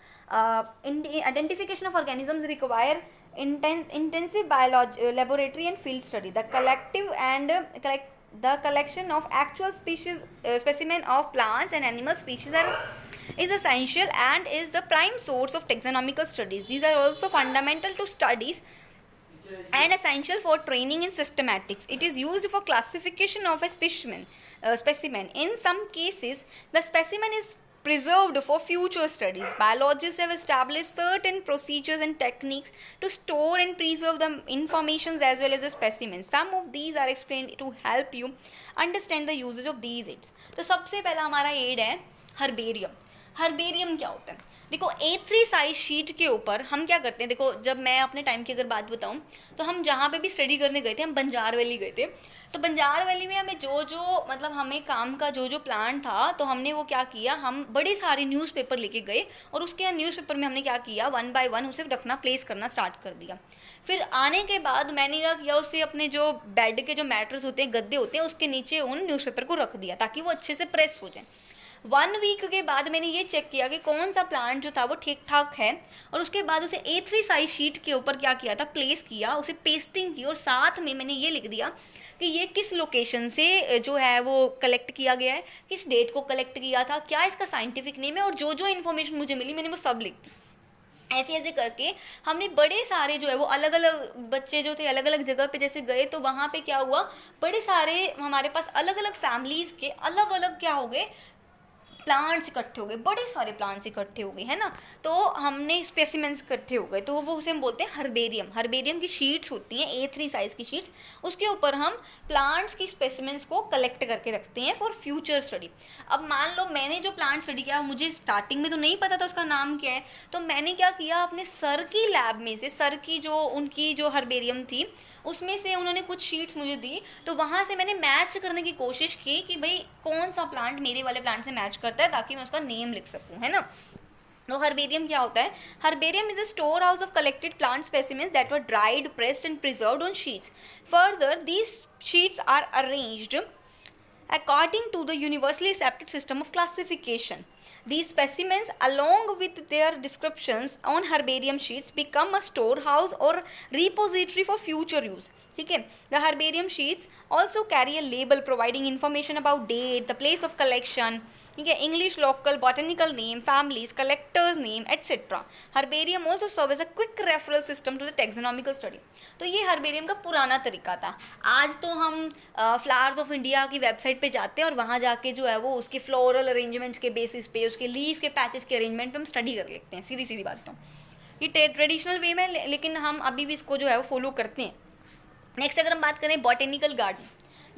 Identification of organisms require intensive laboratory and field study. The collection of actual specimen of plants and animal species is essential and is the prime source of taxonomical studies. These are also fundamental to studies and essential for training in systematics. It is used for classification of a specimen. In some cases, the specimen is preserved for future studies. Biologists have established certain procedures and techniques to store and preserve the information as well as the specimens. Some of these are explained to help you understand the usage of these aids. तो सबसे पहला हमारा add है herbarium. Herbarium क्या होता है, देखो A3 size sheet के ऊपर हम क्या करते हैं. देखो जब मैं अपने टाइम की अगर बात बताऊं तो हम जहाँ पे भी स्टडी करने गए थे, हम बंजार वैली गए थे. तो बंजार वैली में हमें जो मतलब हमें काम का जो प्लान था, तो हमने वो क्या किया, हम बड़े सारे न्यूज़पेपर लेके गए और उसके न्यूज़पेपर में हमने क्या किया, 1 बाय 1 उसे रखना, प्लेस करना स्टार्ट कर दिया. फिर आने के बाद मैंने क्या किया, उससे अपने जो बेड के जो मैट्रेस होते हैं, गद्दे होते हैं, उसके नीचे उन न्यूज़पेपर को रख दिया ताकि वो अच्छे से प्रेस हो जाए. 1 वीक के बाद मैंने ये चेक किया कि कौन सा प्लांट जो था वो ठीक ठाक है, और उसके बाद उसे A3 साइज शीट के ऊपर क्या किया था, प्लेस किया, उसे पेस्टिंग की, और साथ में मैंने ये लिख दिया कि ये किस लोकेशन से जो है वो कलेक्ट किया गया है, किस डेट को कलेक्ट किया था, क्या इसका साइंटिफिक नेम है, और जो इन्फॉर्मेशन मुझे मिली मैंने वो सब लिख दी. ऐसे करके हमने बड़े सारे जो है वो अलग अलग बच्चे जो थे अलग अलग जगह पे जैसे गए, तो वहाँ पे क्या हुआ, बड़े सारे हमारे पास अलग अलग फैमिलीज़ के अलग अलग क्या हो गए, प्लांट्स इकट्ठे हो गए, बड़े सारे प्लांट्स इकट्ठे हो गए, है ना. तो हमने स्पेसिमेंस इकट्ठे हो गए, तो वो उसे हम बोलते हैं हर्बेरियम. हर्बेरियम की शीट्स होती हैं A3 साइज़ की शीट्स, उसके ऊपर हम प्लांट्स की स्पेसिमेंस को कलेक्ट करके रखते हैं फॉर फ्यूचर स्टडी. अब मान लो मैंने जो प्लांट स्टडी किया, मुझे स्टार्टिंग में तो नहीं पता था उसका नाम क्या है, तो मैंने क्या किया, अपने सर की लैब में से, सर की जो उनकी जो हर्बेरियम थी उसमें से उन्होंने कुछ शीट्स मुझे दी, तो वहाँ से मैंने मैच करने की कोशिश की कि भाई कौन सा प्लांट मेरे वाले प्लांट से मैच करता है, ताकि मैं उसका नेम लिख सकूँ, है ना. तो हर्बेरियम क्या होता है, herbarium is a store house of collected plant specimens that were dried, pressed and preserved on sheets. Further these sheets are arranged according to the universally accepted system of classification. These specimens, along with their descriptions on herbarium sheets, become a storehouse or repository for future use. ठीक है. The herbarium sheets also carry a label providing information about date, the place of collection, ठीक है, English, local, botanical name, families, collector's name, etc. Herbarium also serve as a quick referral system to the taxonomical study. तो ये herbarium का पुराना तरीका था. आज तो हम फ्लावर्स ऑफ इंडिया की वेबसाइट पे जाते हैं और वहाँ जाके जो है वो उसके फ्लोरल अरेंजमेंट्स के बेसिस पे, उसके लीफ के पैचेस के अरेंजमेंट पे हम स्टडी कर लेते हैं. सीधी सीधी बात. तो ये ट्रेडिशनल वे में, लेकिन हम अभी भी इसको जो है वो फॉलो करते हैं. नेक्स्ट अगर हम बात करें बॉटेनिकल गार्डन,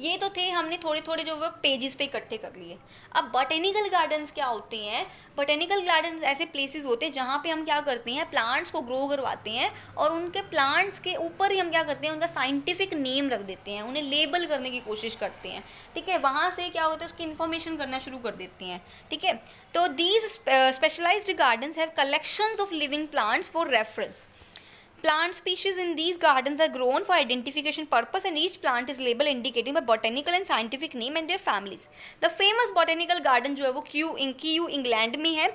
ये तो थे हमने थोड़े थोड़े जो वो पेजेस पे इकट्ठे कर लिए. अब बॉटेनिकल गार्डन्स क्या होते हैं? बॉटेनिकल गार्डन्स ऐसे प्लेसेस होते हैं जहाँ पे हम क्या करते हैं, प्लांट्स को ग्रो करवाते हैं और उनके प्लांट्स के ऊपर ही हम क्या करते हैं, उनका साइंटिफिक नेम रख देते हैं, उन्हें लेबल करने की कोशिश करते हैं. ठीक है, वहाँ से क्या होता है, उसकी इन्फॉर्मेशन करना शुरू कर देते हैं. ठीक है, तो these specialised gardens have collections of living plants for reference. Plant species in these gardens are grown for identification purpose and each plant is labeled indicating by botanical and scientific name and their families. The famous botanical garden जो है वो Kew England में है,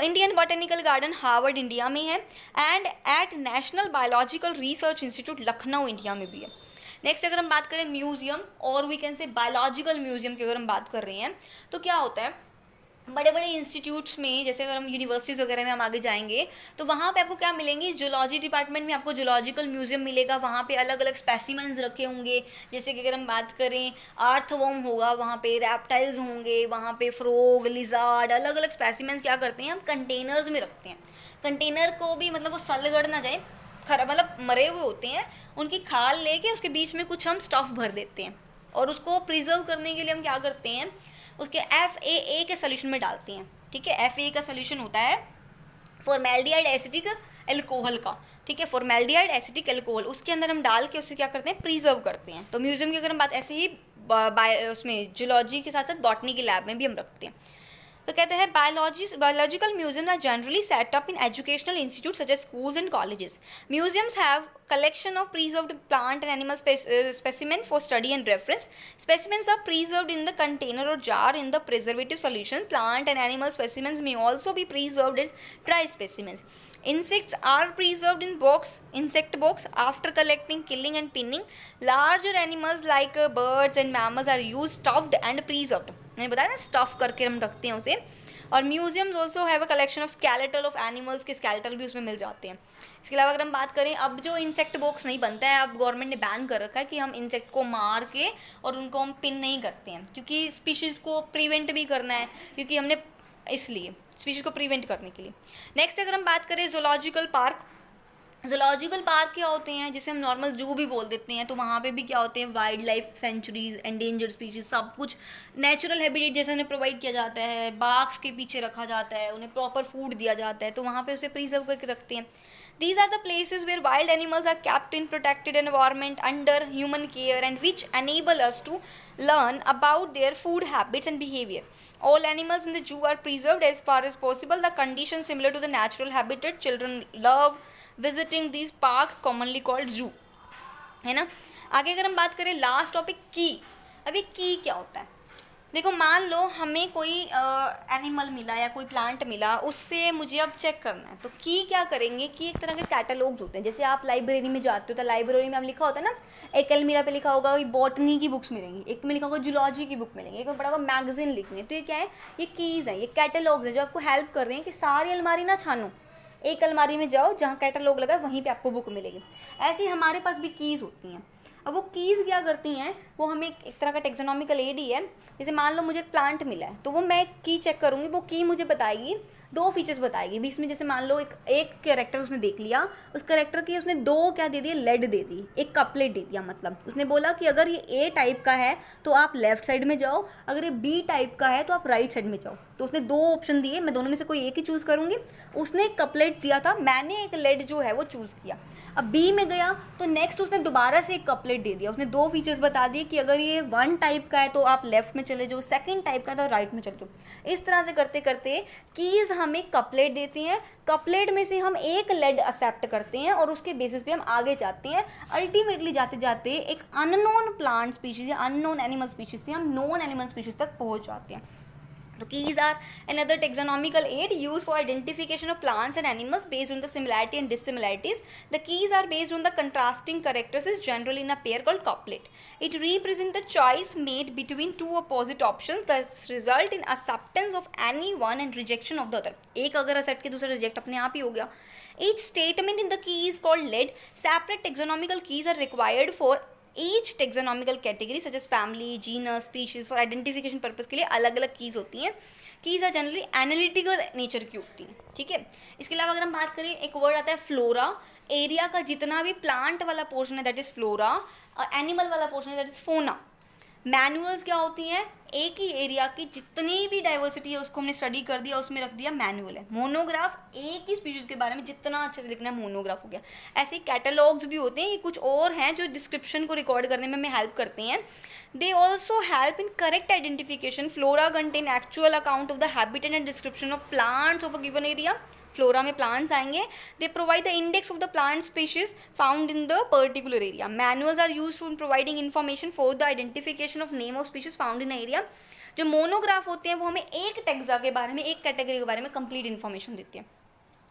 Indian botanical garden Harvard India में है and at national biological research institute Lucknow India में भी है. नेक्स्ट अगर हम बात करें म्यूजियम और we can say biological museum की अगर हम बात कर रहे हैं तो क्या होता है, बड़े बड़े इंस्टीट्यूट्स में, जैसे अगर हम यूनिवर्सिटीज़ वगैरह में हम आगे जाएंगे तो वहाँ पे आपको क्या मिलेंगे, जूलॉजी डिपार्टमेंट में आपको जूलॉजिकल म्यूजियम मिलेगा. वहाँ पे अलग अलग स्पेसिमेंस रखे होंगे. जैसे कि अगर हम बात करें अर्थवर्म होगा, वहाँ पे रैप्टाइल्स होंगे, वहाँ पे फ्रॉग, लिजार्ड, अलग अलग स्पेसिमेंस क्या करते हैं हम कंटेनर्स में रखते हैं. कंटेनर को भी मतलब वो सलगड़ ना जाए, खराब मतलब मरे हुए होते हैं, उनकी खाल लेके उसके बीच में कुछ हम स्टफ़ भर देते हैं और उसको प्रिजर्व करने के लिए हम क्या करते हैं, उसके FAA के सोल्यूशन में डालते हैं. ठीक है, FAA का सोल्यूशन होता है फॉर्मेल्डिहाइड एसिटिक एल्कोहल का. ठीक है, फॉर्मेल्डिहाइड एसिटिक एल्कोहल, उसके अंदर हम डाल के उससे क्या करते हैं, प्रिजर्व करते हैं. तो म्यूजियम की अगर हम बात, ऐसे ही उसमें जूलॉजी के साथ साथ बॉटनी के लैब में भी हम रखते हैं. तो कहते हैं biological museums are generally set up in educational institutes such as schools and colleges. Museums have collection of preserved plant and animal specimen for study and reference. Specimens are preserved in the container or jar in the preservative solution. Plant and animal specimens may also be preserved as dry specimens. Insects are preserved in insect box after collecting, killing and pinning. Larger animals like birds and mammals are used stuffed and preserved. मैंने बताया ना, stuff करके हम रखते हैं उसे. और museums also have a collection of skeletal of animals के स्केलेटल भी उसमें मिल जाते हैं. इसके अलावा अगर हम बात करें, अब जो इंसेक्ट बॉक्स नहीं बनता है, अब गवर्नमेंट ने बैन कर रखा है कि हम इंसेक्ट को मार के और उनको हम पिन नहीं करते हैं, क्योंकि स्पीशीज़ को प्रिवेंट भी करना है, क्योंकि हमने इसलिए स्पीशीज़ को प्रिवेंट करने के लिए. नेक्स्ट अगर हम बात करें जूलॉजिकल पार्क, जूलॉजिकल पार्क क्या होते हैं, जिसे हम नॉर्मल जू भी बोल देते हैं. तो वहाँ पे भी क्या होते हैं, wild life sanctuaries, endangered species, सब कुछ नेचुरल हैबिटेट जैसे उन्हें प्रोवाइड किया जाता है. बाग्स के पीछे रखा जाता है, उन्हें प्रॉपर फूड दिया जाता है, तो वहाँ पे उसे प्रिजर्व करके रखते हैं. These are the places where wild animals are kept in protected environment under human care and which enable us to learn about their food habits and behavior. All animals in the zoo are preserved as far as possible. The conditions similar to the natural habitat. Children love visiting these parks commonly called zoo. है ना. आगे अगर हम बात करें last topic की. अभी की क्या होता है, देखो मान लो हमें कोई एनिमल मिला या कोई प्लांट मिला, उससे मुझे अब चेक करना है. तो की क्या करेंगे, की एक तरह के कैटलॉग्स होते हैं. जैसे आप लाइब्रेरी में जाते हो तो लाइब्रेरी में अब लिखा होता है ना, एक अलमीरा पे लिखा होगा कोई बॉटनी की बुक्स मिलेंगी, एक में लिखा होगा जूलॉजी की बुक मिलेंगी, एक में पड़ा होगा मैगजीन लिखनी है. तो ये क्या है, ये कीज़ हैं, ये कैटलॉग्स हैं जो आपको हेल्प कर रहे हैं कि सारी अलमारी ना छानो, एक अलमारी में जाओ जहाँ कैटलॉग लगा है वहीं पे आपको बुक मिलेगी. ऐसी हमारे पास भी कीज़ होती हैं. अब वो कीज़ क्या करती हैं, वो हमें एक तरह का टेक्सोनॉमिकल एड ही है. जैसे मान लो मुझे एक प्लांट मिला है, तो वो मैं की चेक करूँगी, वो की मुझे बताएगी, दो फीचर्स बताएगी. बीच में जैसे मान लो एक कैरेक्टर उसने देख लिया, उस कैरेक्टर की उसने दो क्या दे दिए, लेड दे दी, एक कपलेट दे दिया. मतलब उसने बोला कि अगर ये ए टाइप का है तो आप लेफ्ट साइड में जाओ, अगर ये बी टाइप का है तो आप राइट साइड में जाओ. तो उसने दो ऑप्शन दिए, मैं दोनों में से कोई एक ही चूज़ करूँगी. उसने एक कपलेट दिया था, मैंने एक लेड जो है वो चूज़ किया. अब बी में गया तो नेक्स्ट उसने दोबारा से एक कपलेट दे दिया, उसने दो फीचर्स बता दिए कि अगर ये वन टाइप का है तो आप लेफ्ट में चले जाओ, सेकंड टाइप का है तो राइट में चले जाओ. इस तरह से करते करते कीज़ हमें कपलेट देती हैं, कपलेट में से हम एक लेड एक्सेप्ट करते हैं और उसके बेसिस पे हम आगे जाते हैं. अल्टीमेटली जाते जाते एक अननोन प्लांट स्पीशीज़ या अननोन एनिमल स्पीशीज़ से हम नोन एनिमल स्पीशीज़ तक पहुँच जाते हैं. Keys are another taxonomical aid used for identification of plants and animals based on the similarity and dissimilarities. The keys are based on the contrasting characteristics, generally in a pair called couplet. It represents the choice made between two opposite options that result in acceptance of any one and rejection of the other. एक अगर accept के दूसरा reject अपने आप ही हो गया. Each statement in the key is called lead. Separate taxonomical keys are required for each taxonomical category such as family, genus, species. For identification purpose के लिए अलग अलग कीज होती हैं. Keys are generally analytical nature की होती हैं. ठीक है. इसके अलावा अगर हम बात करें, एक वर्ड आता है फ्लोरा. एरिया का जितना भी प्लांट वाला पोर्शन है दैट इज फ्लोरा, और एनिमल वाला पोर्शन है दैट इज फोना. मैनुअल्स क्या होती हैं? एक ही एरिया की जितनी भी डाइवर्सिटी है उसको हमने स्टडी कर दिया, उसमें रख दिया मैनुअल है. मोनोग्राफ एक ही स्पीशीज के बारे में जितना अच्छे से लिखना है मोनोग्राफ हो गया. ऐसे कैटलॉग्स भी होते हैं, ये कुछ और हैं जो डिस्क्रिप्शन को रिकॉर्ड करने में हमें हेल्प करते हैं. They also help in correct identification. Flora contain actual account of the habitat and description of plants of a given area. Flora में प्लांट्स आएंगे. They provide the index of the plant species found in the particular area. Manuals are used in providing information for the identification of name of species found in area. जो monograph होते हैं वो हमें एक taxa के बारे में, एक कैटेगरी के बारे में कंप्लीट इन्फॉर्मेशन देती है.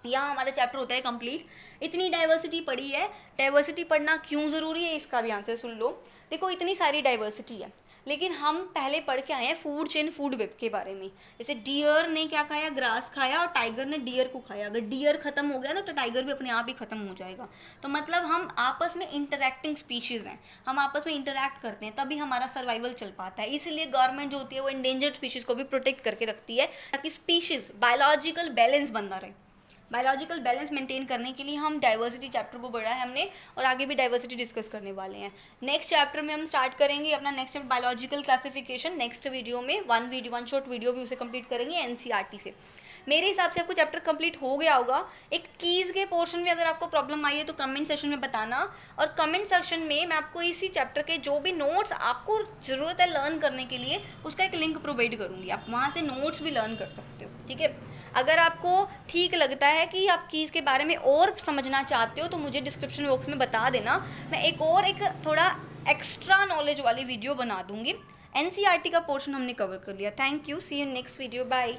यहाँ हमारा चैप्टर होता है कंप्लीट. इतनी डाइवर्सिटी पढ़ी है. डाइवर्सिटी पढ़ना क्यों ज़रूरी है इसका भी आंसर सुन लो. देखो इतनी सारी डाइवर्सिटी है, लेकिन हम पहले पढ़ के आए हैं फूड चेन, फूड वेब के बारे में. जैसे डियर ने क्या खाया? ग्रास खाया, और टाइगर ने डियर को खाया. अगर डियर खत्म हो गया ना तो टाइगर भी अपने आप ही खत्म हो जाएगा. तो मतलब हम आपस में इंटरैक्टिंग स्पीशीज़ हैं, हम आपस में इंटरैक्ट करते हैं तभी हमारा सर्वाइवल चल पाता है. इसलिए गवर्नमेंट जो होती है वो इंडेंजर्ड स्पीशीज़ को भी प्रोटेक्ट करके रखती है ताकि स्पीशीज़ बायोलॉजिकल बैलेंस बना रहे. बायोलॉजिकल बैलेंस मेंटेन करने के लिए हम डाइवर्सिटी चैप्टर को पढ़ा है हमने, और आगे भी डाइवर्सिटी डिस्कस करने वाले हैं. नेक्स्ट चैप्टर में हम स्टार्ट करेंगे अपना next chapter biological classification. Next video में वन शॉर्ट वीडियो भी उसे कंप्लीट करेंगे एनसीईआरटी से. मेरे हिसाब से आपको चैप्टर कंप्लीट हो गया होगा. एक कीज के पोर्शन में अगर आपको प्रॉब्लम आई है तो कमेंट सेक्शन में बताना, और कमेंट सेक्शन में मैं आपको इसी चैप्टर के जो भी नोट्स आपको ज़रूरत है लर्न करने के लिए उसका एक लिंक प्रोवाइड करूँगी. आप वहाँ से नोट्स भी लर्न कर सकते हो. ठीक है. अगर आपको ठीक लगता है कि आप कीज़ के बारे में और समझना चाहते हो तो मुझे डिस्क्रिप्शन बॉक्स में बता देना. मैं एक थोड़ा एक्स्ट्रा नॉलेज वाली वीडियो बना दूंगी. एनसीईआरटी का पोर्शन हमने कवर कर लिया. Thank you. See you next video. Bye.